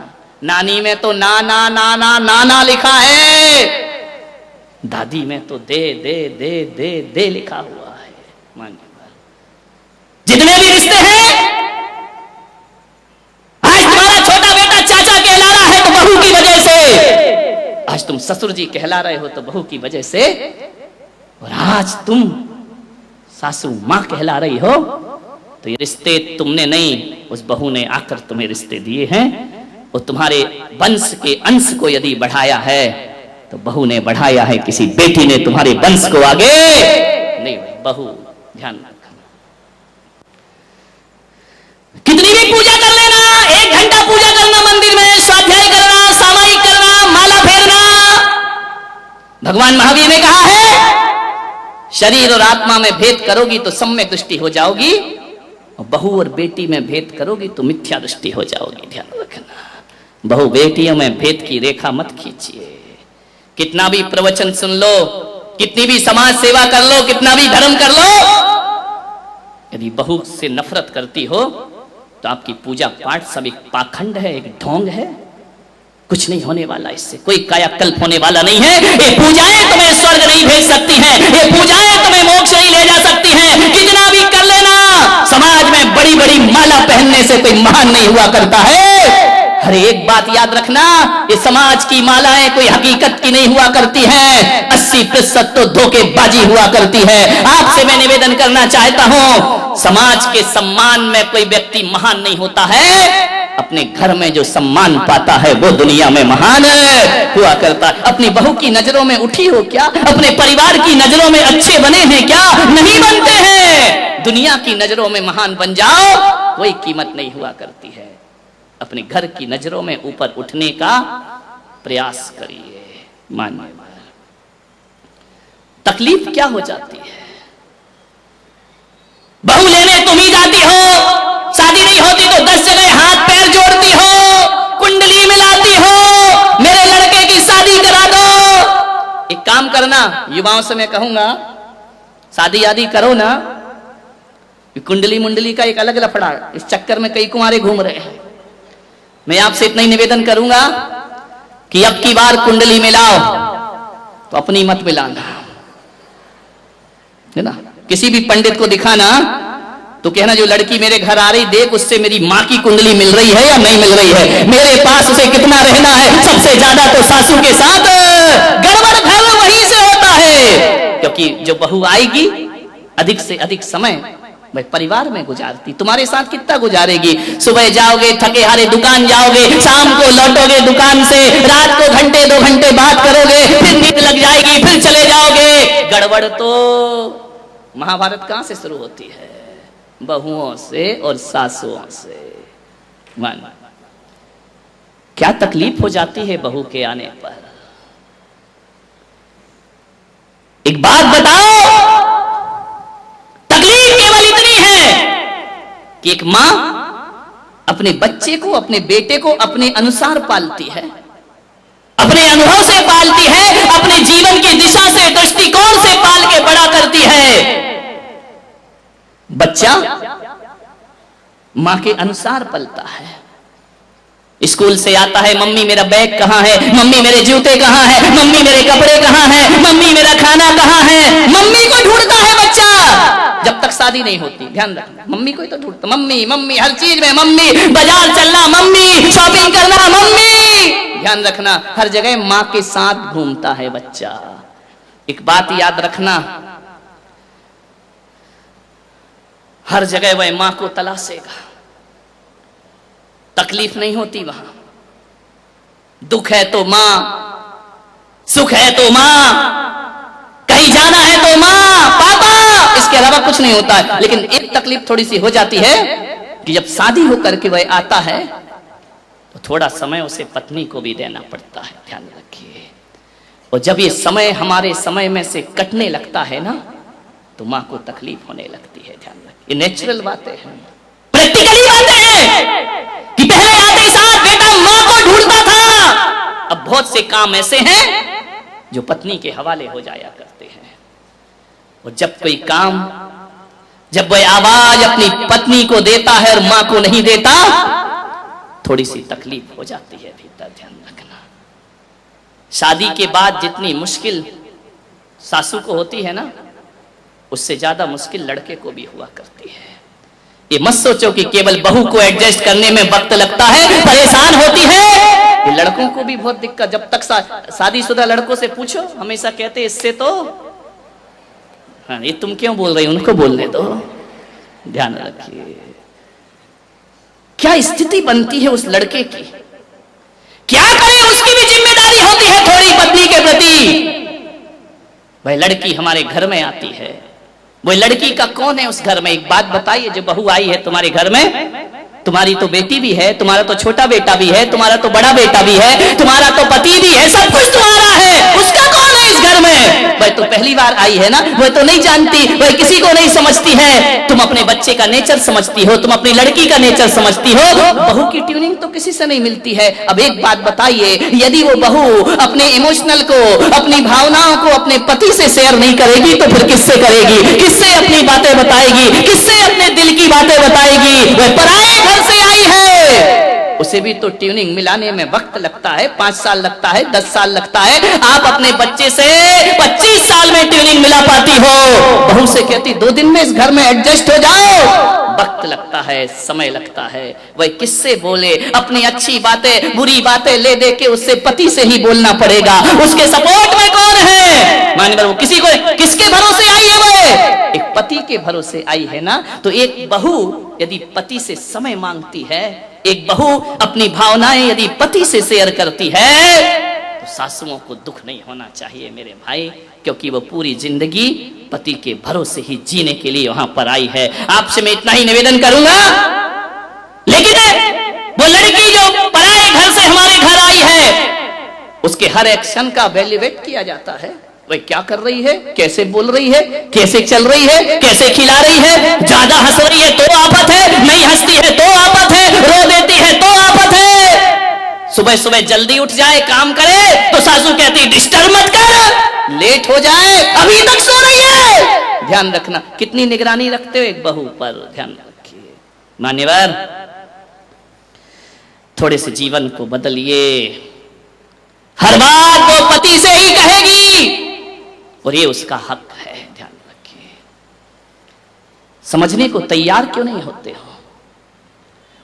नानी में तो नाना नाना नाना लिखा है, दादी में तो दे दे दे दे दे लिखा हुआ है। मानिए, जितने भी रिश्ते हैं, आज तुम्हारा छोटा बेटा चाचा कहला रहा है तो बहू की वजह से, आज तुम ससुर जी कहला रहे हो तो बहू की वजह से, और आज तुम सासू मां कहला रही हो तो ये रिश्ते तुमने नहीं, उस बहू ने आकर तुम्हें रिश्ते दिए हैं। और तुम्हारे वंश के अंश को यदि बढ़ाया है तो बहू ने बढ़ाया है, किसी बेटी ने तुम्हारे वंश को आगे नहीं। बहू ध्यान रखना, कितनी भी पूजा कर लेना, भगवान महावीर ने कहा है शरीर और आत्मा में भेद करोगी तो सम्यक दृष्टि हो जाओगी, और बहू और बेटी में भेद करोगी तो मिथ्या दृष्टि हो जाओगी। ध्यान रखना, बहू बेटियों में भेद की रेखा मत खींचिए। कितना भी प्रवचन सुन लो, कितनी भी समाज सेवा कर लो, कितना भी धर्म कर लो, यदि बहू से नफरत करती हो तो आपकी पूजा पाठ सब एक पाखंड है, एक ढोंग है, कुछ नहीं होने वाला, इससे कोई कायाकल्प होने वाला नहीं है। ये पूजाएं तुम्हें स्वर्ग नहीं भेज सकती हैं, ये पूजाएं तुम्हें मोक्ष नहीं ले जा सकती हैं। कितना भी कर लेना, समाज में बड़ी बड़ी माला पहनने से कोई महान नहीं हुआ करता है। हर एक बात याद रखना, ये समाज की मालाएं कोई हकीकत की नहीं हुआ करती हैं, 80% तो धोखेबाजी हुआ करती है। आपसे मैं निवेदन करना चाहता हूं, समाज के सम्मान में कोई व्यक्ति महान नहीं होता है, अपने घर में जो सम्मान पाता है वो दुनिया में महान हुआ करता है। अपनी बहू की नजरों में उठी हो क्या? अपने परिवार की नजरों में अच्छे बने हैं क्या? नहीं बनते हैं। दुनिया की नजरों में महान बन जाओ, कोई कीमत नहीं हुआ करती है। अपने घर की नजरों में ऊपर उठने का प्रयास करिए। मानिए, तकलीफ क्या हो जाती है? बहू लेने तुम ही जाती हो, शादी नहीं होती तो 10 जगह हाथ पैर जोड़ती हो, कुंडली मिलाती हो, मेरे लड़के की शादी करा दो। एक काम करना, युवाओं से मैं कहूंगा, शादी आदि करो ना, कुंडली मुंडली का एक अलग लफड़ा, इस चक्कर में कई कुंवारे घूम रहे हैं। मैं आपसे इतना ही निवेदन करूंगा कि अब की बार कुंडली मिलाओ तो अपनी मत मिलाना, है ना। किसी भी पंडित को दिखाना तो कहना जो लड़की मेरे घर आ रही, देख उससे मेरी माँ की कुंडली मिल रही है या नहीं मिल रही है, मेरे पास उसे कितना रहना है, सबसे ज्यादा तो सासू के साथ गड़बड़ घर वहीं से होता है। क्योंकि जो बहू आएगी अधिक से अधिक समय भाई परिवार में गुजारती, तुम्हारे साथ कितना गुजारेगी? सुबह जाओगे थके हारे दुकान जाओगे, शाम को लौटोगे दुकान से, रात को घंटे 2 घंटे बात करोगे, फिर नींद लग जाएगी, फिर चले जाओगे। गड़बड़ तो महाभारत कहां से शुरू होती है? बहुओं से और सासुओं से। मान क्या तकलीफ हो जाती है बहू के आने पर? एक बात बताओ, तकलीफ केवल इतनी है कि एक मां अपने बच्चे को, अपने बेटे को अपने अनुसार पालती है, अपने अनुभव से पालती है, अपने जीवन की दिशा से, दृष्टिकोण से पाल के बड़ा करती है। बच्चा मां के अनुसार पलता है। स्कूल से आता है, मम्मी मेरा बैग कहां है, मम्मी मेरे जूते कहां है, मम्मी मेरे कपड़े कहां है, मम्मी मेरा खाना कहां है, मम्मी को ढूंढता है बच्चा। जब तक शादी नहीं होती, ध्यान रखना, मम्मी को ही तो ढूंढता, मम्मी मम्मी हर चीज में मम्मी, बाजार चलना मम्मी, शॉपिंग करना मम्मी। ध्यान रखना, हर जगह मां के साथ घूमता है बच्चा। एक बात याद रखना, हर जगह वह मां को तलाशेगा, तकलीफ नहीं होती वहां। दुख है तो मां, सुख है तो मां, कहीं जाना है तो मां पापा, इसके अलावा कुछ नहीं होता है। लेकिन एक तकलीफ थोड़ी सी हो जाती है कि जब शादी होकर के वह आता है तो थोड़ा समय उसे पत्नी को भी देना पड़ता है। ध्यान रखिए, और जब ये समय हमारे समय में से कटने लगता है ना, तो मां को तकलीफ होने लगती है। ध्यान रखिए, ये नेचुरल बातें हैं, प्रैक्टिकली बातें हैं कि पहले आते साथ बेटा मां को ढूंढता था, अब बहुत से काम ऐसे हैं जो पत्नी के हवाले हो जाया करते हैं। और जब कोई काम, जब वह आवाज अपनी पत्नी को देता है और मां को नहीं देता, थोड़ी सी तकलीफ हो जाती है भीतर। ध्यान रखना, शादी के बाद जितनी मुश्किल सासू को होती है ना, उससे ज्यादा मुश्किल लड़के को भी हुआ करती है। ये मत सोचो कि केवल बहू को एडजस्ट करने में वक्त लगता है, परेशान होती है। ये लड़कों को भी बहुत दिक्कत, जब तक शादीशुदा लड़कों से पूछो, हमेशा कहते इससे तो, हाँ ये तुम क्यों बोल रही, उनको बोलने दो। ध्यान रखिए, क्या स्थिति बनती है उस लड़के की, क्या करे, उसकी भी जिम्मेदारी होती है थोड़ी पत्नी के प्रति। वह लड़की हमारे घर में आती है, वो लड़की का कौन है उस घर में? एक बात बताइए, जो बहू आई है तुम्हारे घर में, तुम्हारी तो बेटी भी है, तुम्हारा तो छोटा बेटा भी है, तुम्हारा तो बड़ा बेटा भी है, तुम्हारा तो पति भी है, सब कुछ तुम्हारा है, उसका कौन है इस घर घर में, वह तो पहली बार आई है ना, वह तो नहीं जानती, वह किसी को नहीं समझती है। तुम अपने बच्चे का नेचर समझती हो, तुम अपनी लड़की का नेचर समझती हो, बहू की ट्यूनिंग तो किसी से नहीं मिलती है। अब एक बात बताइए, यदि वो बहू अपने इमोशनल को, अपनी भावनाओं को अपने पति से शेयर नहीं करेगी तो फिर किससे करेगी? किससे अपनी बातें बताएगी? किससे अपने दिल की बातें बताएगी? वह पराए घर से आई है, उसे भी तो ट्यूनिंग मिलाने में वक्त लगता है, 5 साल लगता है, 10 साल लगता है। आप अपने बच्चे से 25 साल में ट्यूनिंग मिला पाती हो, बहू से कहती 2 दिन में इस घर में एडजस्ट हो जाओ। वक्त लगता है, समय लगता है। वह किससे बोले? अपनी अच्छी बातें, बुरी बातें ले दे के उससे पति से ही बोलना पड़ेगा। उसके सपोर्ट में कौन है? माने वो किसी को, किसके भरोसे आई है? वो एक पति के भरोसे आई है ना। तो एक बहू यदि पति से समय मांगती है, एक बहू अपनी भावनाएं यदि पति से शेयर करती है, तो सासुओं को दुख नहीं होना चाहिए मेरे भाई, क्योंकि वो पूरी जिंदगी पति के भरोसे ही जीने के लिए वहां पर आई है। आपसे मैं इतना ही निवेदन करूंगा। लेकिन वो लड़की जो पराए घर से हमारे घर आई है, उसके हर एक्शन का वैल्यूएट किया जाता है। वह क्या कर रही है, कैसे बोल रही है, कैसे चल रही है, कैसे खिला रही है। ज्यादा हंस रही है तो आफत है, नहीं हंसती है तो आफत है, रो देती है तो आफत है। सुबह सुबह जल्दी उठ जाए, काम करे, तो सासू कहती डिस्टर्ब मत कर, लेट हो जाए, अभी तक सो रही है। ध्यान रखना, कितनी निगरानी रखते हो एक बहू पर, ध्यान रखिए। मान्यवर, थोड़े से जीवन को बदलिए। हर बात वो पति से ही कहेगी और ये उसका हक है, ध्यान रखिए। समझने को तैयार क्यों नहीं होते हो?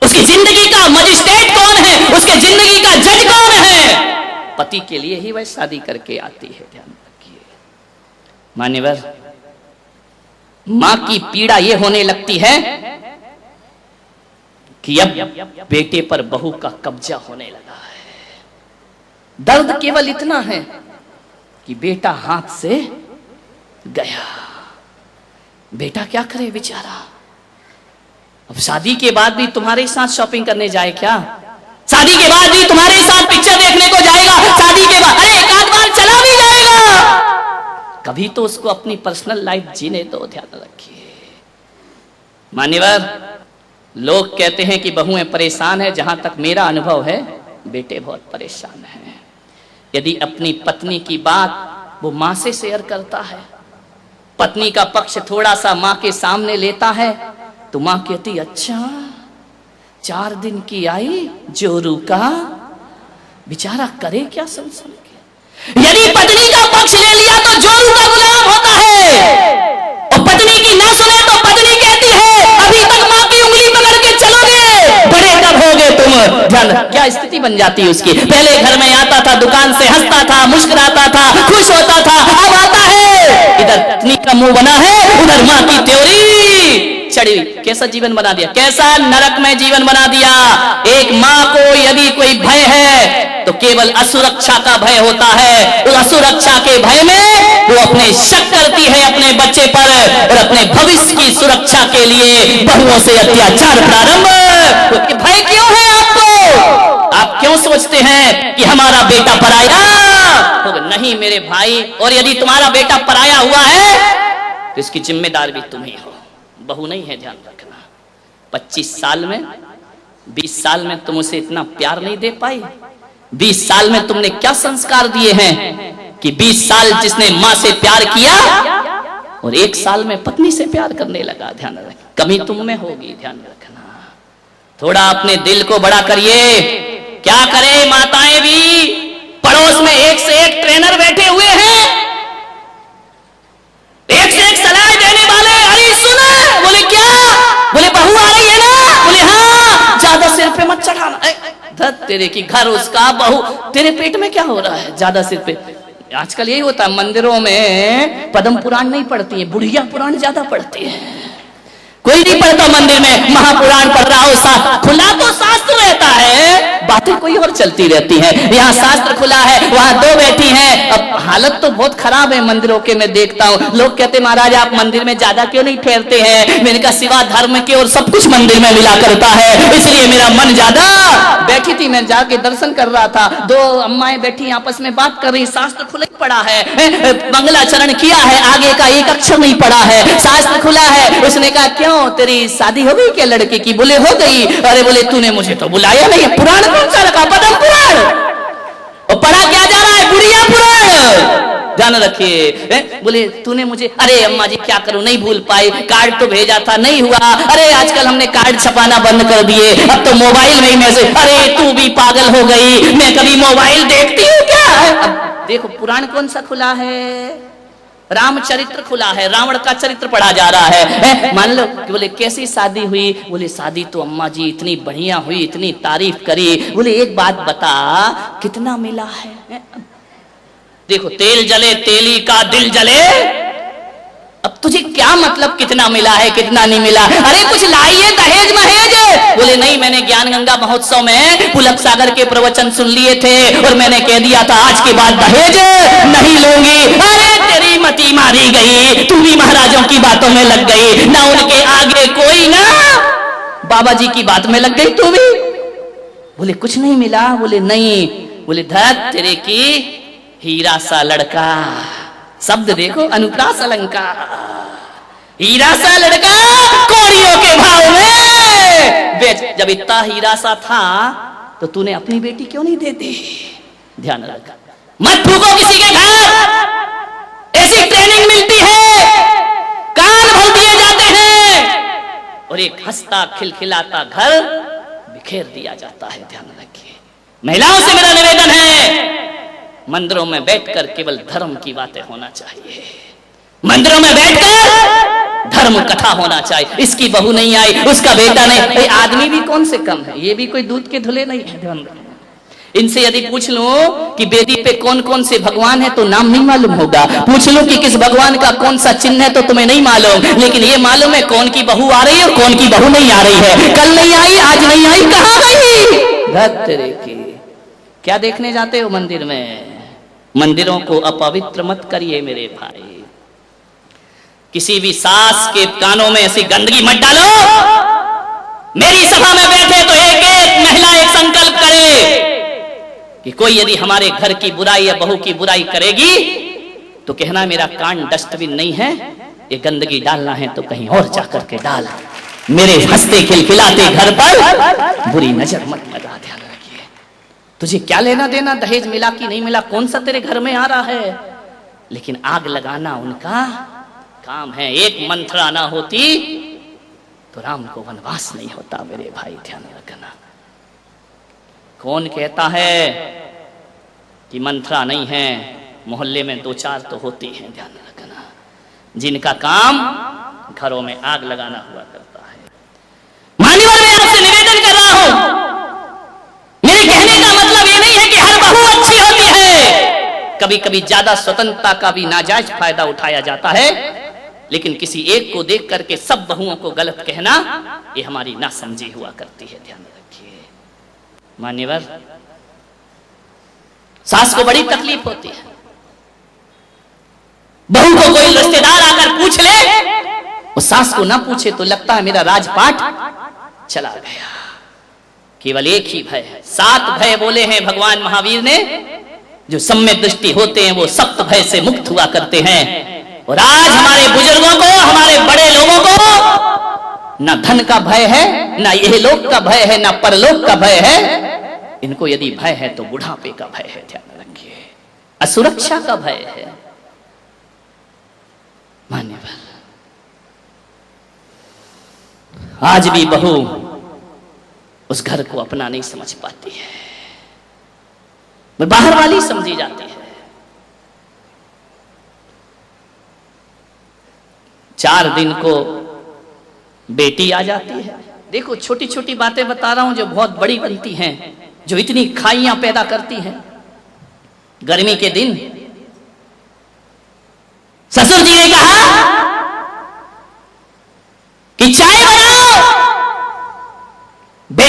उसकी जिंदगी का मजिस्ट्रेट कौन है? उसके जिंदगी का जज कौन है? पति के लिए ही वह शादी करके आती है, ध्यान रखिए। मान्यवर, मां की पीड़ा यह होने लगती है कि अब बेटे पर बहू का कब्जा होने लगा है। दर्द केवल इतना है कि बेटा हाथ से गया, बेटा क्या करे बेचारा। अब शादी के बाद भी तुम्हारे साथ शॉपिंग करने जाए क्या? शादी के बाद भी तुम्हारे साथ पिक्चर देखने को जाएगा? शादी के बाद अरे एक आध बार चला भी जाएगा। कभी तो उसको अपनी पर्सनल लाइफ जीने दो, ध्यान रखिए। मान्यवर, लोग कहते हैं कि बहुएं परेशान है, जहां तक मेरा अनुभव है बेटे बहुत परेशान है। यदि अपनी पत्नी की बात वो मां से शेयर करता है, पत्नी का पक्ष थोड़ा सा मां के सामने लेता है, तो मां कहती अच्छा 4 दिन की आई जोरू का, बेचारा करे क्या सुन सुन के। यदि पत्नी का पक्ष ले लिया तो जोरू का गुलाम होता है, और पत्नी की ना सुने तो पत्नी कहती है अभी तक मां की उंगली पकड़ के चलोगे, बड़े कब होगे तुम। ध्यान, क्या स्थिति बन जाती है उसकी। पहले घर में आता था, दुकान से हंसता था, मुस्कुराता था, खुश होता था, अब आता है इधर पत्नी का मुंह बना है, उधर मां की त्योरी चढ़ी। कैसा जीवन बना दिया, कैसा नरक में जीवन बना दिया। एक मां को यदि कोई भय है तो केवल असुरक्षा का भय होता है। उस असुरक्षा के भय में वो अपने शक करती है अपने बच्चे पर, और अपने भविष्य की सुरक्षा के लिए बहुओं से अत्याचार प्रारंभ। भय क्यों है आपको? आप क्यों सोचते हैं कि हमारा बेटा पराया? नहीं मेरे भाई, और यदि तुम्हारा बेटा पराया हुआ है तो इसकी जिम्मेदार भी तुम ही हो, बहू नहीं है, ध्यान रखना। 25 साल में, 20 साल में तुम उसे इतना प्यार नहीं दे पाई। 20 साल में तुमने क्या संस्कार दिए हैं कि 20 साल जिसने मां से प्यार किया और 1 साल में पत्नी से प्यार करने लगा। ध्यान रखना, कमी तुम में होगी, ध्यान रखना। थोड़ा अपने दिल को बड़ा करिए। क्या करे माताएं भी, पड़ोस में एक से एक ट्रेनर बैठे हुए हैं, एक से एक सलाह देने वाले। अरे सुना, बोले क्या? बोले बहू आ रही है ना? बोले हाँ, ज्यादा सिर पे मत चढ़ाना। धत तेरे की घर उसका, बहू तेरे पेट में क्या हो रहा है ज्यादा सिर पे। आजकल यही होता है, मंदिरों में पद्म पुराण नहीं पढ़ती है, बुढ़िया पुराण ज्यादा पढ़ती है। कोई नहीं पढ़ता मंदिर में, महापुराण पढ़ रहा हो, खुला तो शास्त्र रहता है, बातें कोई और चलती रहती हैं। यहाँ शास्त्र खुला है, वहां दो बैठी हैं। अब हालत तो बहुत खराब है मंदिरों के, मैं देखता हूँ। लोग कहते महाराज आप मंदिर में ज्यादा क्यों नहीं ठहरते हैं? मैंने कहा सिवा धर्म के और सब कुछ मंदिर में मिला करता है, इसलिए मेरा मन ज्यादा। बैठी थी, मैं जाके दर्शन कर रहा था, दो अम्माएं बैठी आपस में बात कर रही, शास्त्र खुला ही पड़ा है, मंगलाचरण किया है, आगे का एक अक्षर नहीं पड़ा है, शास्त्र खुला है। उसने कहा क्यों तेरी शादी हो गई क्या लड़के की? बोले हो गई। अरे बोले तूने मुझे तो बुलाया नहीं। पुराण कौन सा रखा? पद्म पुराण। और पढ़ा क्या जा रहा है? बुढ़िया पुराण। ध्यान रखिए। बोले तूने मुझे, अरे अम्मा जी क्या करूं, नहीं भूल पाई, कार्ड तो भेजा था नहीं हुआ। अरे आजकल हमने कार्ड छपाना बंद कर दिए, अब तो मोबाइल में ही मैसेज। अरे तू भी पागल हो गई, मैं कभी मोबाइल देखती हूँ क्या? अब देखो पुराण कौन सा खुला है? रामचरित्र खुला है, रावण का चरित्र पढ़ा जा रहा है। मान लो कि बोले कैसी शादी हुई? बोले शादी तो अम्मा जी इतनी बढ़िया हुई, इतनी तारीफ करी। बोले एक बात बता कितना मिला है? देखो तेल जले तेली का दिल जले। अब तुझे क्या मतलब कितना मिला है कितना नहीं मिला? अरे कुछ लाइए दहेज महेज। बोले नहीं, मैंने ज्ञान गंगा महोत्सव में पुलक सागर के प्रवचन सुन लिए थे और मैंने कह दिया था आज के बाद दहेज नहीं लूंगी। अरे तेरी मती मारी गई, तू भी महाराजों की बातों में लग गई, ना उनके आगे कोई ना बाबा जी की बात में लग गई तू भी। बोले कुछ नहीं मिला? बोले नहीं। बोले धत तेरे की हीरा सा लड़का, शब्द देखो अनुप्रास अलंकार, हीरा सा लड़का कौड़ियों के भाव में बेच। जब इतना हीरा सा था तो तूने अपनी बेटी क्यों नहीं देती? ध्यान रखा, मत फूको किसी के घर, ऐसी ट्रेनिंग मिलती है, कान भर दिए जाते हैं और एक हंसता खिलखिलाता घर बिखेर दिया जाता है। ध्यान रखिए। महिलाओं से मेरा निवेदन है, मंदिरों में बैठकर केवल धर्म की बातें होना चाहिए, मंदिरों में बैठकर धर्म कथा होना चाहिए। इसकी बहू नहीं आई, उसका बेटा नहीं, आदमी भी कौन से कम है, ये भी कोई दूध के धुले नहीं है। इनसे यदि पूछ लो कि वेदी पे कौन कौन से भगवान है तो नाम नहीं मालूम होगा। पूछ लो कि किस भगवान का कौन सा चिन्ह है तो तुम्हें नहीं मालूम, लेकिन ये मालूम है कौन की बहू आ रही है और कौन की बहू नहीं आ रही है। कल नहीं आई, आज नहीं आई, कहां गई? क्या देखने जाते हो मंदिर में? मंदिरों को अपवित्र मत करिए मेरे भाई। किसी भी सास के कानों में ऐसी गंदगी मत डालो। मेरी सभा में बैठे तो एक एक महिला एक संकल्प करे कि कोई यदि हमारे घर की बुराई या बहू की बुराई करेगी तो कहना मेरा कान डस्टबिन नहीं है, ये गंदगी डालना है तो कहीं और जाकर के डाल, मेरे हंसते खिलखिलाते घर पर बुरी नजर मत लगा। ध्यान रखिए, तुझे क्या लेना देना दहेज मिला कि नहीं मिला, कौन सा तेरे घर में आ रहा है, लेकिन आग लगाना उनका काम है। एक मंथरा ना होती तो राम को वनवास नहीं होता मेरे भाई, ध्यान रखना। कौन कहता है कि मंथरा नहीं है, मोहल्ले में दो चार तो होती हैं, ध्यान रखना, जिनका काम घरों में आग लगाना हुआ करता है। मान्यवर मैं आपसे निवेदन कर रहा हूं, मेरे कहने का मतलब ये नहीं है कि हर बहू अच्छी होती है। कभी कभी ज्यादा स्वतंत्रता का भी नाजायज फायदा उठाया जाता है, लेकिन किसी एक को देख करके सब बहुओं को गलत कहना ये हमारी नासमझी हुआ करती है। ध्यान रखिए मान्यवर, सास को बड़ी तकलीफ होती है, बहू को कोई रिश्तेदार आकर पूछ ले, वो सास को ना पूछे तो लगता है मेरा राजपाट चला गया। केवल एक ही भय है, 7 भय बोले हैं भगवान महावीर ने, जो सम्यक दृष्टि होते हैं वो सप्त भय से मुक्त हुआ करते हैं। और आज हमारे बुजुर्गों को, हमारे बड़े लोगों को ना धन का भय है, ना यह लोक का भय है, ना परलोक का भय है। इनको यदि भय है तो बुढ़ापे का भय है। ध्यान रखिए, असुरक्षा का भय है। मान्यवर, आज भी बहू उस घर को अपना नहीं समझ पाती है, वो बाहर वाली समझी जाती है। 4 दिन को बेटी आ जाती है। देखो छोटी छोटी बातें बता रहा हूं जो बहुत बड़ी बनती हैं, जो इतनी खाइयां पैदा करती हैं। गर्मी के दिन ससुर जी ने कहा कि चाय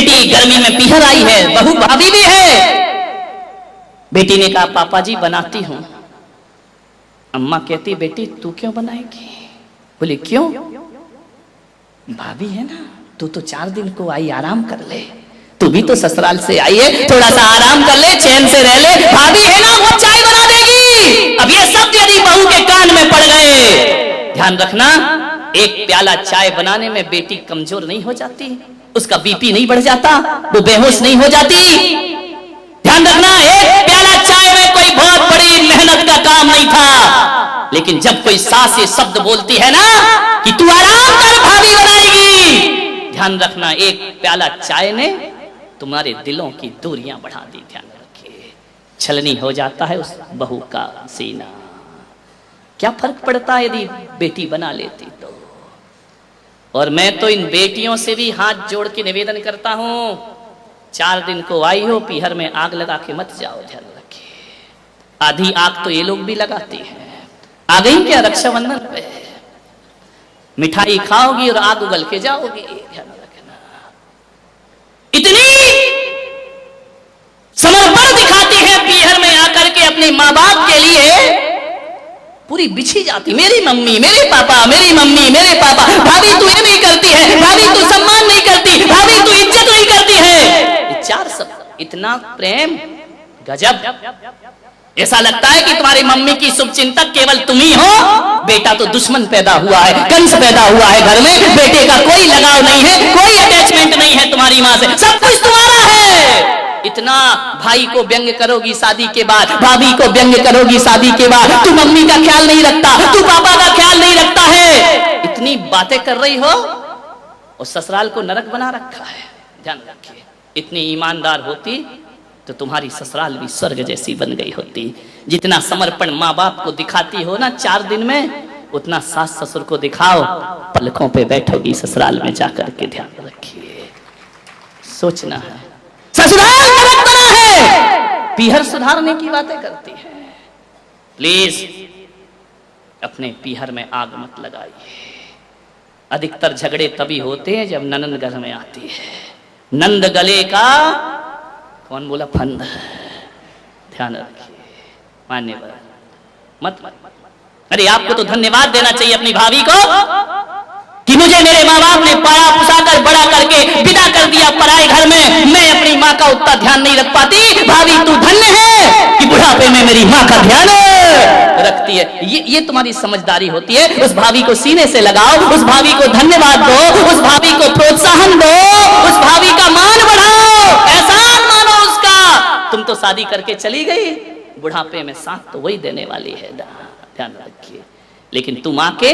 बेटी गर्मी में पीहर आई है, बहू भाभी भी है। बेटी ने कहा पापा जी बनाती हूं। अम्मा कहती बेटी तू क्यों बनाएगी? बोले क्यों? भाभी है ना, तू तो 4 दिन को आई, आराम कर ले। तू भी तो ससुराल से आई है, थोड़ा सा आराम कर ले, चैन से रह ले। भाभी है ना, वो चाय बना देगी। अब ये शब्द यदि बहू के कान में पड़ गए, ध्यान रखना, एक प्याला चाय बनाने में बेटी कमजोर नहीं हो जाती, उसका बीपी नहीं बढ़ जाता, वो बेहोश नहीं हो जाती। ध्यान रखना, एक प्याला चाय में कोई बहुत बड़ी मेहनत का काम नहीं था। लेकिन जब कोई सास ये शब्द बोलती है ना कि तू आराम कर, भाभी बनाएगी, ध्यान रखना, एक प्याला चाय ने तुम्हारे दिलों की दूरियां बढ़ा दी। ध्यान रखिए, छलनी हो जाता है उस बहू का सीना। क्या फर्क पड़ता है यदि बेटी बना लेती तो। और मैं तो इन बेटियों से भी हाथ जोड़ के निवेदन करता हूं, 4 दिन को आई हो, पीहर में आग लगा के मत जाओ। ध्यान रखिए, आधी आग तो ये लोग भी लगाती हैं। आ गई क्या रक्षाबंधन पे, मिठाई खाओगी और आग उगल के जाओगी। ध्यान रखना, इतनी समर्पण दिखाती है पीहर में आकर के अपने माँ बाप के लिए, पूरी बिछी जाती, मेरी मम्मी मेरे पापा, मेरी मम्मी मेरे पापा। भाभी तू ये नहीं करती है, भाभी तू सम्मान नहीं करती, भाभी तू इज्जत नहीं करती है। ये 4 शब्द, इतना प्रेम, गजब। ऐसा लगता है कि तुम्हारी मम्मी की शुभचिंतक केवल तुम ही हो। बेटा तो दुश्मन पैदा हुआ है, कंस पैदा हुआ है घर में। बेटे का कोई लगाव नहीं है, कोई अटैचमेंट नहीं है तुम्हारी माँ से, सब कुछ तुम्हारा है। इतना भाई को व्यंग करोगी शादी के बाद, भाभी को व्यंग करोगी शादी के बाद, तू मम्मी का ख्याल नहीं रखता, तू पापा का ख्याल नहीं रखता है, इतनी बातें कर रही हो और ससुराल को नरक बना रखा है। ध्यान रखिए, इतनी ईमानदार होती तो तुम्हारी ससुराल भी स्वर्ग जैसी बन गई होती। जितना समर्पण माँ बाप को दिखाती हो ना 4 दिन में, उतना सास ससुर को दिखाओ, पलकों पे बैठोगी ससुराल में जाकर के। ध्यान रखिए, सोचना है, ससुराल नरक बना है, पीहर सुधारने की बातें करती है। प्लीज अपने पीहर में आग मत लगाइए। अधिकतर झगड़े तभी होते हैं जब ननंद घर में आती है। नंद गले का कौन बोला फंद। ध्यान रखिए, मान्यवर मत। अरे आपको तो धन्यवाद देना चाहिए अपनी भाभी को कि मुझे मेरे माँ बाप ने पाला पुसा कर बड़ा करके विदा कर दिया पराए घर में। मैं अपनी माँ का उतना ध्यान नहीं रख पाती। भाभी तू धन्य है कि बुढ़ापे में मेरी माँ का ध्यान रखती है। ये तुम्हारी समझदारी होती है। उस भाभी को सीने से लगाओ, उस भाभी को धन्यवाद दो, उस भाभी को प्रोत्साहन दो, उस भाभी का मान बढ़ाओ, एहसान मानो उसका। तुम तो शादी करके चली गई, बुढ़ापे में साथ तो वही देने वाली है। ध्यान रखिए। लेकिन तुम आके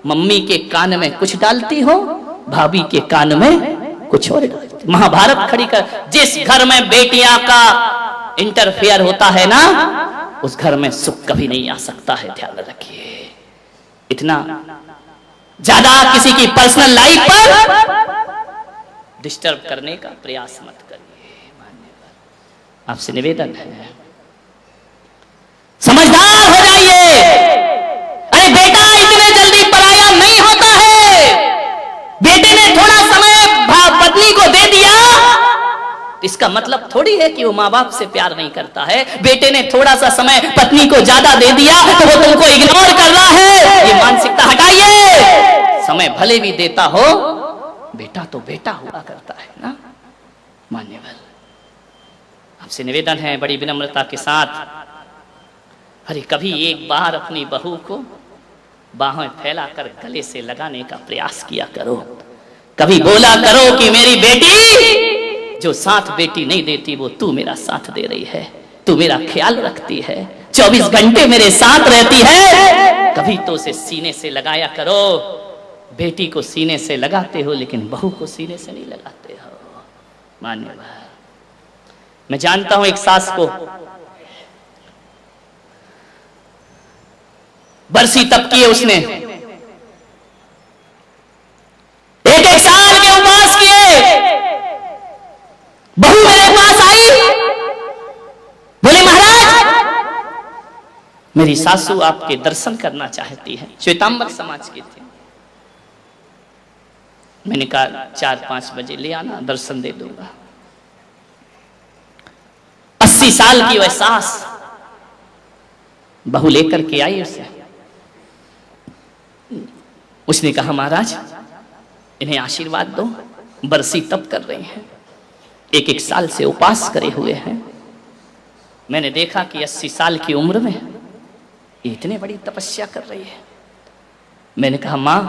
मम्मी के कान में कुछ डालती हो, भाभी के कान में कुछ और डालती। महाभारत खड़ी कर, जिस घर में बेटियां का इंटरफेयर होता है ना, उस घर में सुख कभी नहीं आ सकता है। ध्यान रखिए, इतना ज्यादा किसी की पर्सनल लाइफ पर डिस्टर्ब करने का प्रयास मत करिए। आपसे निवेदन है, समझदार हो जाइए। अरे बेटा इतने जल्दी पराया नहीं होता है। बेटे ने थोड़ा समय पत्नी को दे दिया, इसका मतलब थोड़ी है कि वो माँ बाप से प्यार नहीं करता है। बेटे ने थोड़ा सा समय पत्नी को ज्यादा दे दिया तो वो तुमको इग्नोर कर रहा है। ये मानसिकता हटाइए। समय भले भी देता हो, बेटा तो बेटा हुआ करता है ना। मान्यवर, आपसे निवेदन है बड़ी विनम्रता के साथ, अरे कभी एक बार अपनी बहू को बाहें फैलाकर गले से लगाने का प्रयास किया करो। कभी बोला करो कि मेरी बेटी, जो साथ बेटी नहीं देती वो तू मेरा साथ दे रही है, तू मेरा ख्याल रखती है, 24 घंटे मेरे साथ रहती है। कभी तो उसे सीने से लगाया करो। बेटी को सीने से लगाते हो लेकिन बहू को सीने से नहीं लगाते हो। मान्यवर, मैं जानता हूं एक सास को बरसी तब की है उसने, एक साल के उपवास किए। बहू मेरे पास आई, बोले महाराज मेरी सासू आपके दर्शन करना चाहती है। श्वेतांबर समाज की थी। मैंने कहा 4-5 बजे ले आना, दर्शन दे दूंगा। 80 साल की वह सास बहू लेकर के आई उसे। उसने कहा महाराज इन्हें आशीर्वाद दो, बरसी तप कर रहे हैं, 1-1 साल से उपास करे हुए हैं। मैंने देखा कि 80 साल की उम्र में इतनी बड़ी तपस्या कर रही है। मैंने कहा मां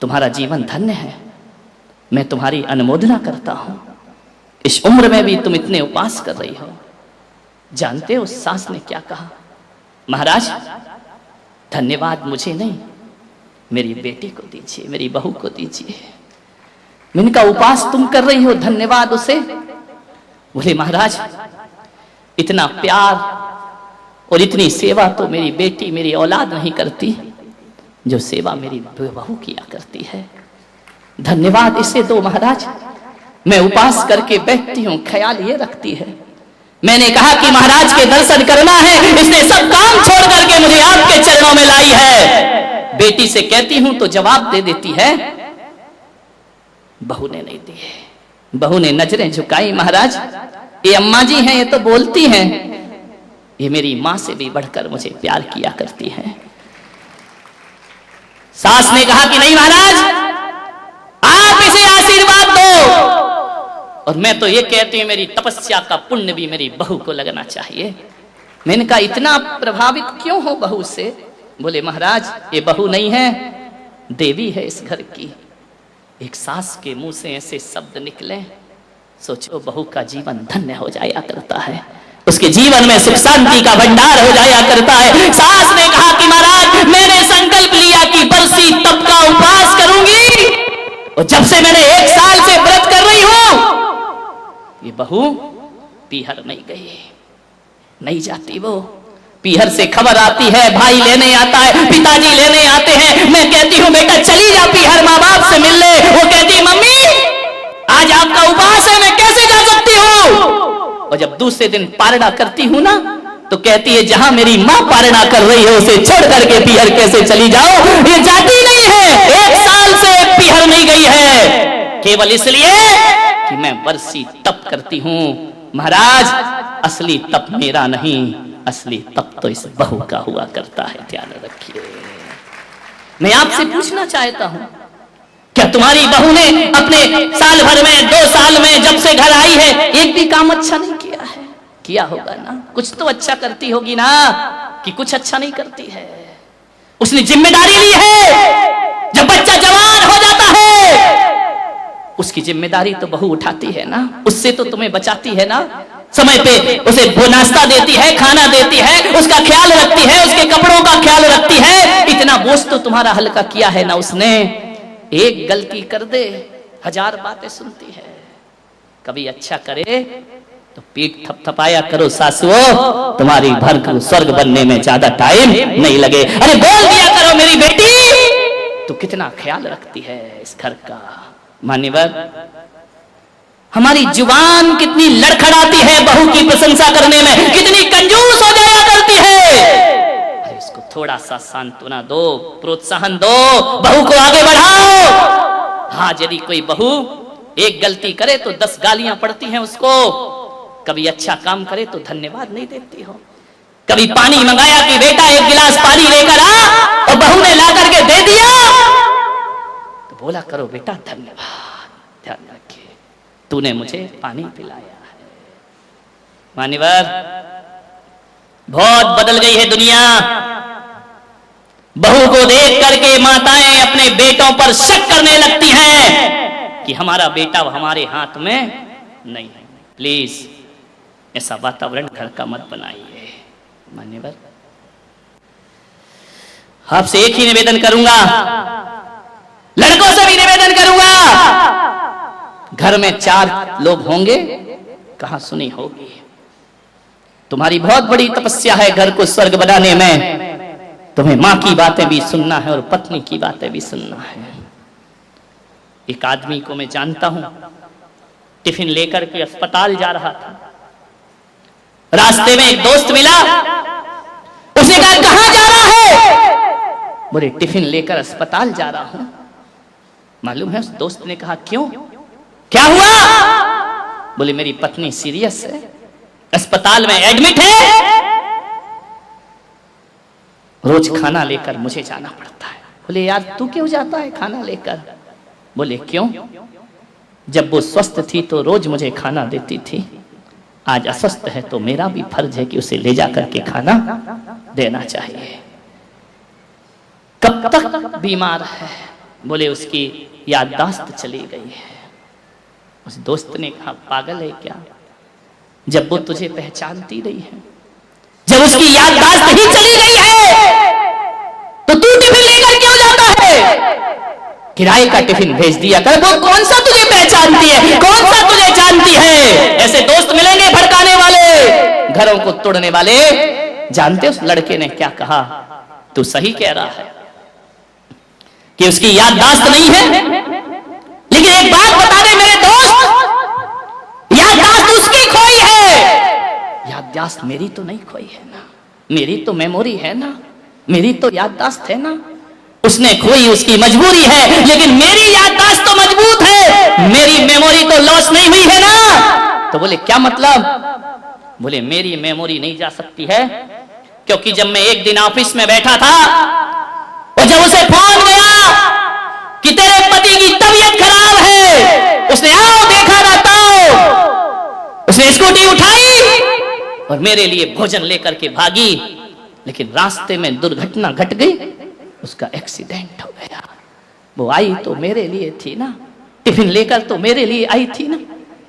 तुम्हारा जीवन धन्य है, मैं तुम्हारी अनुमोदना करता हूं, इस उम्र में भी तुम इतने उपास कर रही हो। जानते हो उस सास ने क्या कहा? महाराज धन्यवाद मुझे नहीं, मेरी बेटी को दीजिए, मेरी बहू को दीजिए। मैंने कहा उपास तुम कर रही हो, धन्यवाद उसे? बोले महाराज इतना प्यार और इतनी सेवा तो मेरी बेटी, मेरी औलाद नहीं करती जो सेवा मेरी बहू किया करती है। धन्यवाद इसे दो महाराज, मैं उपास करके बैठती हूं, ख्याल ये रखती है। मैंने कहा कि महाराज के दर्शन करना है, इसने सब काम छोड़ करके मुझे आपके चरणों में लाई है। बेटी से कहती हूं तो जवाब दे देती है, बहू ने नहीं दी। बहू ने नजरें झुकाई, महाराज ये अम्मा जी हैं, ये तो बोलती हैं, ये मेरी मां से भी बढ़कर मुझे प्यार किया करती हैं। सास ने कहा कि नहीं महाराज आप इसे आशीर्वाद दो, और मैं तो ये कहती हूं मेरी तपस्या का पुण्य भी मेरी बहू को लगना चाहिए। मैंने कहा इतना प्रभावित क्यों हो बहू से? बोले महाराज ये बहू नहीं है, देवी है इस घर की। एक सास के मुंह से ऐसे शब्द निकले, सोचो बहू का जीवन धन्य हो जाया करता है, उसके जीवन में सुख शांति का भंडार हो जाया करता है। सास ने कहा कि महाराज मैंने संकल्प लिया कि बरसी तप का उपवास करूंगी, और जब से मैंने 1 साल से व्रत कर रही हूं, ये बहू पीहर नहीं गई, नहीं जाती। वो पीहर से खबर आती है, भाई लेने आता है, पिताजी लेने आते हैं, मैं कहती हूं बेटा चली जा पीहर, माँ बाप से मिल ले। वो कहती मम्मी आज आपका उपवास है, मैं कैसे जा सकती हूँ? और जब दूसरे दिन पारणा करती हूं ना, तो कहती है जहां मेरी मां पारणा कर रही है उसे छोड़ करके पीहर कैसे चली जाओ? ये जाती नहीं है, 1 साल से पीहर नहीं गई है, केवल इसलिए कि मैं बरसी तप करती हूं। महाराज असली तप मेरा नहीं, असली तप तो इस बहू का हुआ करता है, ध्यान रखिए। मैं आपसे पूछना चाहता हूं, क्या तुम्हारी बहू ने अपने साल भर में 2 साल में जब से घर आई है एक भी काम अच्छा नहीं किया है? किया होगा ना, कुछ तो अच्छा करती होगी ना, कि कुछ अच्छा नहीं करती है? उसने जिम्मेदारी ली है, जब बच्चा जवान हो जाता है उसकी जिम्मेदारी तो बहू उठाती है ना, उससे तो तुम्हें बचाती है ना, समय पे उसे नाश्ता देती है, खाना देती है, उसका ख्याल रखती है, उसके कपड़ों का ख्याल रखती है। इतना बोझ तो तुम्हारा हल्का किया है ना उसने। एक गलती कर दे 1000 बातें सुनती है, कभी अच्छा करे तो पीठ थपथपाया करो सासुओं, तुम्हारी भर को स्वर्ग बनने में ज्यादा टाइम नहीं लगे। अरे बोल दिया करो मेरी बेटी तू कितना ख्याल रखती है इस घर का। मान्यवर हमारी जुबान कितनी लड़खड़ाती है बहू की प्रशंसा करने में, कितनी कंजूस हो जाया करती है। अरे इसको थोड़ा सा सांत्वना दो, प्रोत्साहन दो, बहू को आगे बढ़ाओ। हाँ यदि कोई बहू एक गलती करे तो 10 गालियां पड़ती हैं उसको, कभी अच्छा काम करे तो धन्यवाद नहीं देती हो। कभी पानी मंगाया कि बेटा 1 गिलास पानी लेकर आ, और बहू ने ला करके दे दिया तो बोला करो बेटा धन्यवाद, ध्यान रखिए तूने मुझे पानी पिलाया है। मान्यवर बहुत बदल गई है दुनिया। बहू को देख करके माताएं अपने बेटों पर शक करने लगती हैं कि हमारा बेटा हमारे हाथ में नहीं है। प्लीज ऐसा वातावरण घर का मत बनाइए। मान्यवर आपसे एक ही निवेदन करूंगा, लड़कों से भी निवेदन करूंगा, घर में 4 लोग होंगे कहां सुनी होगी। तुम्हारी बहुत बड़ी तपस्या है घर को स्वर्ग बनाने में। तुम्हें मां की बातें भी सुनना है और पत्नी की बातें भी सुनना है। एक आदमी को मैं जानता हूं, टिफिन लेकर के अस्पताल जा रहा था। रास्ते में एक दोस्त मिला, उसने कहा कहां जा रहा है? बोले टिफिन लेकर अस्पताल जा रहा हूं। मालूम है उस दोस्त ने कहा क्यों, क्या हुआ? बोले मेरी पत्नी सीरियस है, अस्पताल में एडमिट है, रोज खाना लेकर मुझे जाना पड़ता है। बोले यार तू क्यों जाता है खाना लेकर? बोले क्यों, जब वो स्वस्थ थी तो रोज मुझे खाना देती थी, आज अस्वस्थ है तो मेरा भी फर्ज है कि उसे ले जाकर के खाना देना चाहिए। कब तक बीमार है? बोले उसकी याददाश्त चली गई है। उस दोस्त ने कहा पागल है क्या, जब वो तुझे पहचानती रही है, जब उसकी याददाश्त ही चली गई है तो तू टिफिन लेकर क्यों जाता है? किराए का टिफिन भेज दिया कर, वो कौन सा तुझे पहचानती है, कौन सा तुझे जानती है? ऐसे दोस्त मिलेंगे भड़काने वाले, घरों को तोड़ने वाले। जानते उस लड़के ने क्या कहा? तू सही कह रहा है कि उसकी याददाश्त नहीं है, लेकिन एक बात बता दे मेरे दोस्त, याददाश्त उसकी खोई है, याददाश्त मेरी तो नहीं खोई है ना, मेरी तो मेमोरी है ना, मेरी तो याददाश्त है ना। उसने खोई उसकी मजबूरी है, लेकिन मेरी याददाश्त तो मजबूत है, मेरी मेमोरी तो लॉस नहीं हुई है ना। तो बोले क्या मतलब? बोले मेरी मेमोरी नहीं जा सकती है, क्योंकि जब मैं एक दिन ऑफिस में बैठा था और जब उसे फोन गया कि तेरे पति की तबीयत खराब है, उसने आओ देखा रहता हो, उसने स्कूटी उठाई और मेरे लिए भोजन लेकर के भागी, लेकिन रास्ते में दुर्घटना घट गई, उसका एक्सीडेंट हो गया। वो आई तो मेरे लिए थी ना, टिफिन लेकर तो मेरे लिए आई थी ना,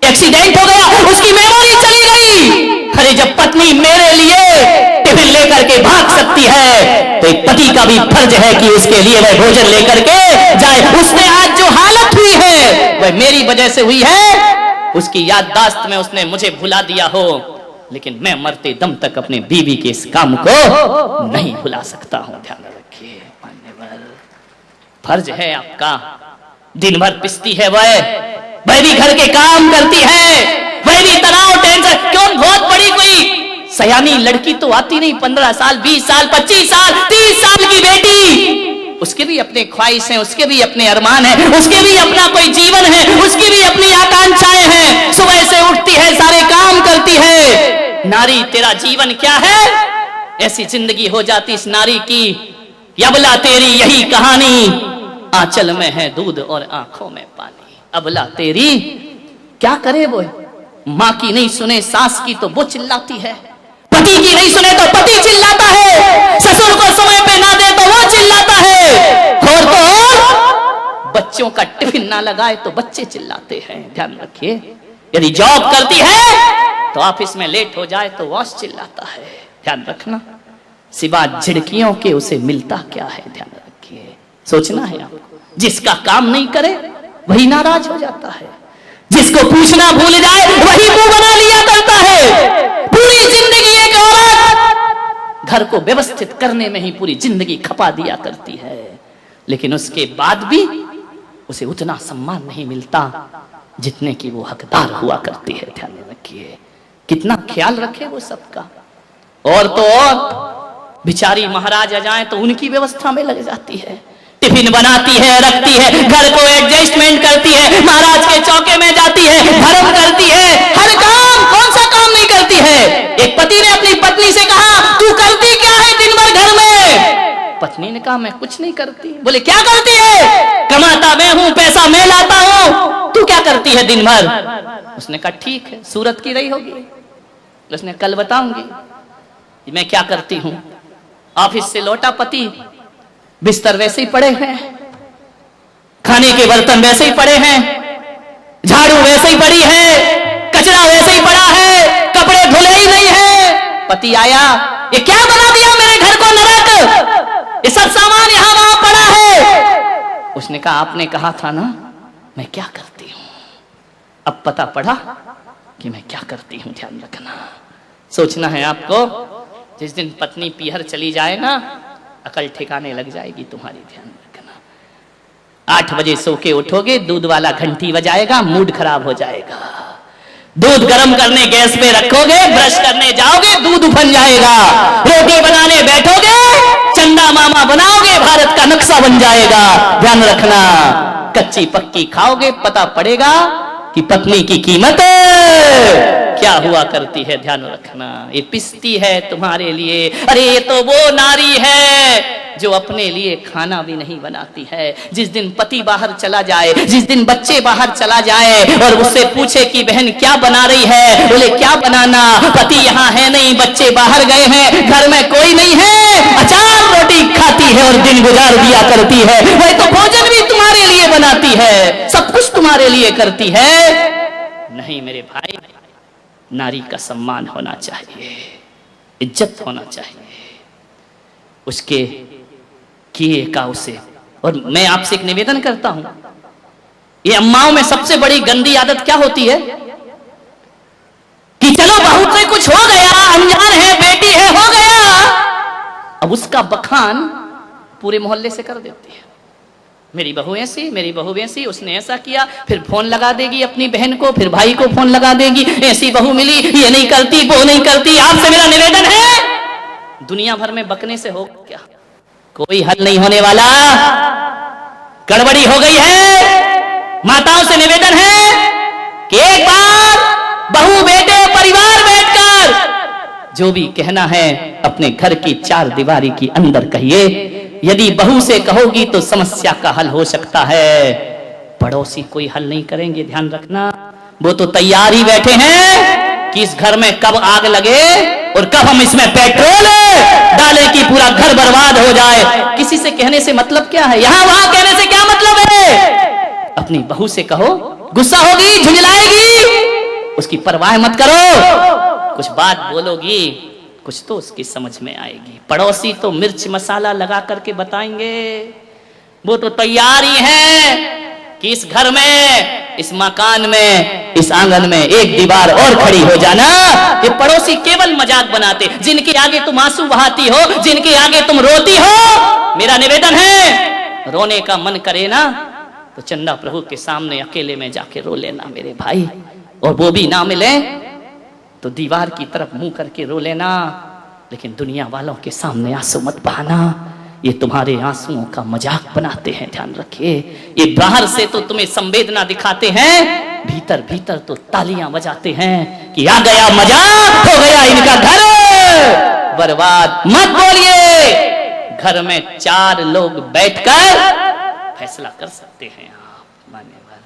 एक्सीडेंट हो गया, उसकी मेमोरी चली गई। अरे जब पत्नी मेरे लिए टिफिन लेकर के भाग सकती है तो एक पति का भी फर्ज है कि उसके लिए वह भोजन लेकर के जाए। उसने आज जो हालत हुई है वह मेरी वजह से हुई है, उसकी याददाश्त में उसने मुझे भुला दिया हो, लेकिन मैं मरते दम तक अपने बीवी के इस काम को नहीं भुला सकता हूं। ध्यान रखिए, फर्ज है आपका। दिन भर पिसती है वह भी घर के काम करती है, वह भी तनाव टेंशन। क्यों, बहुत बड़ी कोई सयानी लड़की तो आती नहीं, 15 साल 20 साल 25 साल 30 साल की बेटी, उसके भी अपने ख्वाहिश हैं, उसके भी अपने अरमान हैं, उसके भी अपना कोई जीवन है, उसकी भी अपनी आकांक्षाएं हैं। सुबह से उठती है, सारे काम करती है। नारी तेरा जीवन क्या है? ऐसी जिंदगी हो जाती इस नारी की, अबला तेरी यही कहानी, आंचल में है दूध और आंखों में पानी। अबला तेरी क्या करे वो, माँ की नहीं सुने सास की तो वो चिल्लाती है, पति की नहीं सुने तो पति चिल्लाता है, ससुर को समय पे ना दे तो वो चिल्लाता है, और तो और बच्चों का टिफिन ना लगाए तो बच्चे चिल्लाते हैं। ध्यान रखिए, यदि जॉब करती है तो ऑफिस में लेट हो जाए तो बॉस चिल्लाता है। ध्यान रखना, सिवा झिड़कियों के उसे मिलता क्या है? ध्यान रखिए, सोचना है आपको। जिसका काम नहीं करे वही नाराज हो जाता है, जिसको पूछना भूल जाए वही मुंह बना लिया करता है। पूरी जिंदगी एक औरत घर को व्यवस्थित करने में ही पूरी जिंदगी खपा दिया करती है, लेकिन उसके बाद भी उसे उतना सम्मान नहीं मिलता जितने की वो हकदार हुआ करती है। ध्यान रखिए, कितना ख्याल रखे वो सबका। और तो और बेचारी महाराज आ जाए तो उनकी व्यवस्था में लग जाती है, टिफिन बनाती है, रखती है, घर को एडजस्टमेंट करती है, महाराज के चौके में जाती है, धर्म करती है, हर काम। कौन सा काम नहीं करती है? एक पति ने अपनी पत्नी से कहा तू करती क्या है दिन भर घर में? पत्नी ने कहा मैं कुछ नहीं करती। बोले क्या करती है? कमाता मैं हूं, पैसा मैं लाता हूं, तू क्या करती है दिन भर? उसने कहा ठीक है, सूरत की रही होगी। उसने कल बताऊंगी मैं क्या करती हूं। ऑफिस से लौटा पति, बिस्तर वैसे ही पड़े हैं, खाने के बर्तन वैसे ही पड़े हैं, झाड़ू वैसे ही पड़ी है, कचरा वैसे ही पड़ा है, कपड़े धुले ही नहीं है। पति आया, ये क्या बना दिया मेरे घर को नरक, ये सब सामान यहां वहां पड़ा है। उसने कहा आपने कहा था ना मैं क्या करती हूं, अब पता पड़ा कि मैं क्या करती हूं। ध्यान रखना, सोचना है आपको। जिस दिन पत्नी पीहर चली जाए ना, अकल ठिकाने लग जाएगी तुम्हारी। ध्यान रखना, 8 बजे सो के उठोगे, दूध वाला घंटी बजाएगा, मूड खराब हो जाएगा। दूध गर्म करने गैस पे रखोगे, ब्रश करने जाओगे, दूध उफन जाएगा। रोटी बनाने बैठोगे, चंदा मामा बनाओगे, भारत का नक्शा बन जाएगा। ध्यान रखना, कच्ची पक्की खाओगे पता पड़ेगा कि पत्नी की कीमत क्या हुआ करती है। ध्यान रखना, ये पिसती है तुम्हारे लिए। अरे ये तो वो नारी है जो अपने लिए खाना भी नहीं बनाती है। जिस दिन पति बाहर चला जाए, जिस दिन बच्चे बाहर चला जाए और उससे पूछे कि बहन क्या बना रही है, बोले क्या बनाना, पति यहाँ है नहीं, बच्चे बाहर गए हैं, घर में कोई नहीं है, अचार रोटी खाती है और दिन गुजार दिया करती है। वह तो भोजन भी तुम्हारे लिए बनाती है, सब कुछ तुम्हारे लिए करती है। नहीं मेरे भाई, नारी का सम्मान होना चाहिए, इज्जत होना चाहिए उसके किए का उसे। और मैं आपसे एक निवेदन करता हूं, ये अम्माओं में सबसे बड़ी गंदी आदत क्या होती है कि चलो बहू से कुछ हो गया, अनजान है, बेटी है, हो गया, अब उसका बखान पूरे मोहल्ले से कर देती है। मेरी बहू ऐसी, मेरी बहू वैसी, उसने ऐसा किया, फिर फोन लगा देगी अपनी बहन को, फिर भाई को फोन लगा देगी, ऐसी बहू मिली, ये नहीं करती, वो नहीं करती। आपसे मेरा निवेदन है, दुनिया भर में बकने से हो क्या, कोई हल नहीं होने वाला। गड़बड़ी हो गई है। माताओं से निवेदन है कि एक बार बहू बेटे परिवार बैठकर जो भी कहना है अपने घर की चार दीवारी के अंदर कहिए। यदि बहू से कहोगी तो समस्या का हल हो सकता है, पड़ोसी कोई हल नहीं करेंगे। ध्यान रखना, वो तो तैयार ही बैठे हैं कि इस घर में कब आग लगे और कब हम इसमें पेट्रोल डालें कि पूरा घर बर्बाद हो जाए। किसी से कहने से मतलब क्या है, यहां वहां कहने से क्या मतलब है। अपनी बहू से कहो, गुस्सा होगी, झुंझलाएगी, उसकी परवाह मत करो, कुछ बात बोलोगी कुछ तो उसकी समझ में आएगी। पड़ोसी तो मिर्च मसाला लगा करके बताएंगे, वो तो तैयार ही है कि इस घर में, इस मकान में, इस आंगन में एक दीवार और खड़ी हो जाना। ये पड़ोसी केवल मजाक बनाते, जिनके आगे तुम आंसू बहाती हो, जिनके आगे तुम रोती हो। मेरा निवेदन है, रोने का मन करे ना तो चंदा प्रभु के सामने अकेले में जाके रो लेना मेरे भाई, और वो भी ना मिले तो दीवार की तरफ मुंह करके रो लेना, लेकिन दुनिया वालों के सामने आंसू मत बहाना। ये तुम्हारे आंसुओं का मजाक बनाते हैं, ध्यान रखिए। ये बाहर से तो तुम्हें संवेदना दिखाते हैं, भीतर भीतर तो तालियां बजाते हैं कि आ गया मजा, हो गया इनका घर बर्बाद। मत बोलिए, घर में चार लोग बैठकर फैसला कर सकते हैं आप, मान्यवर।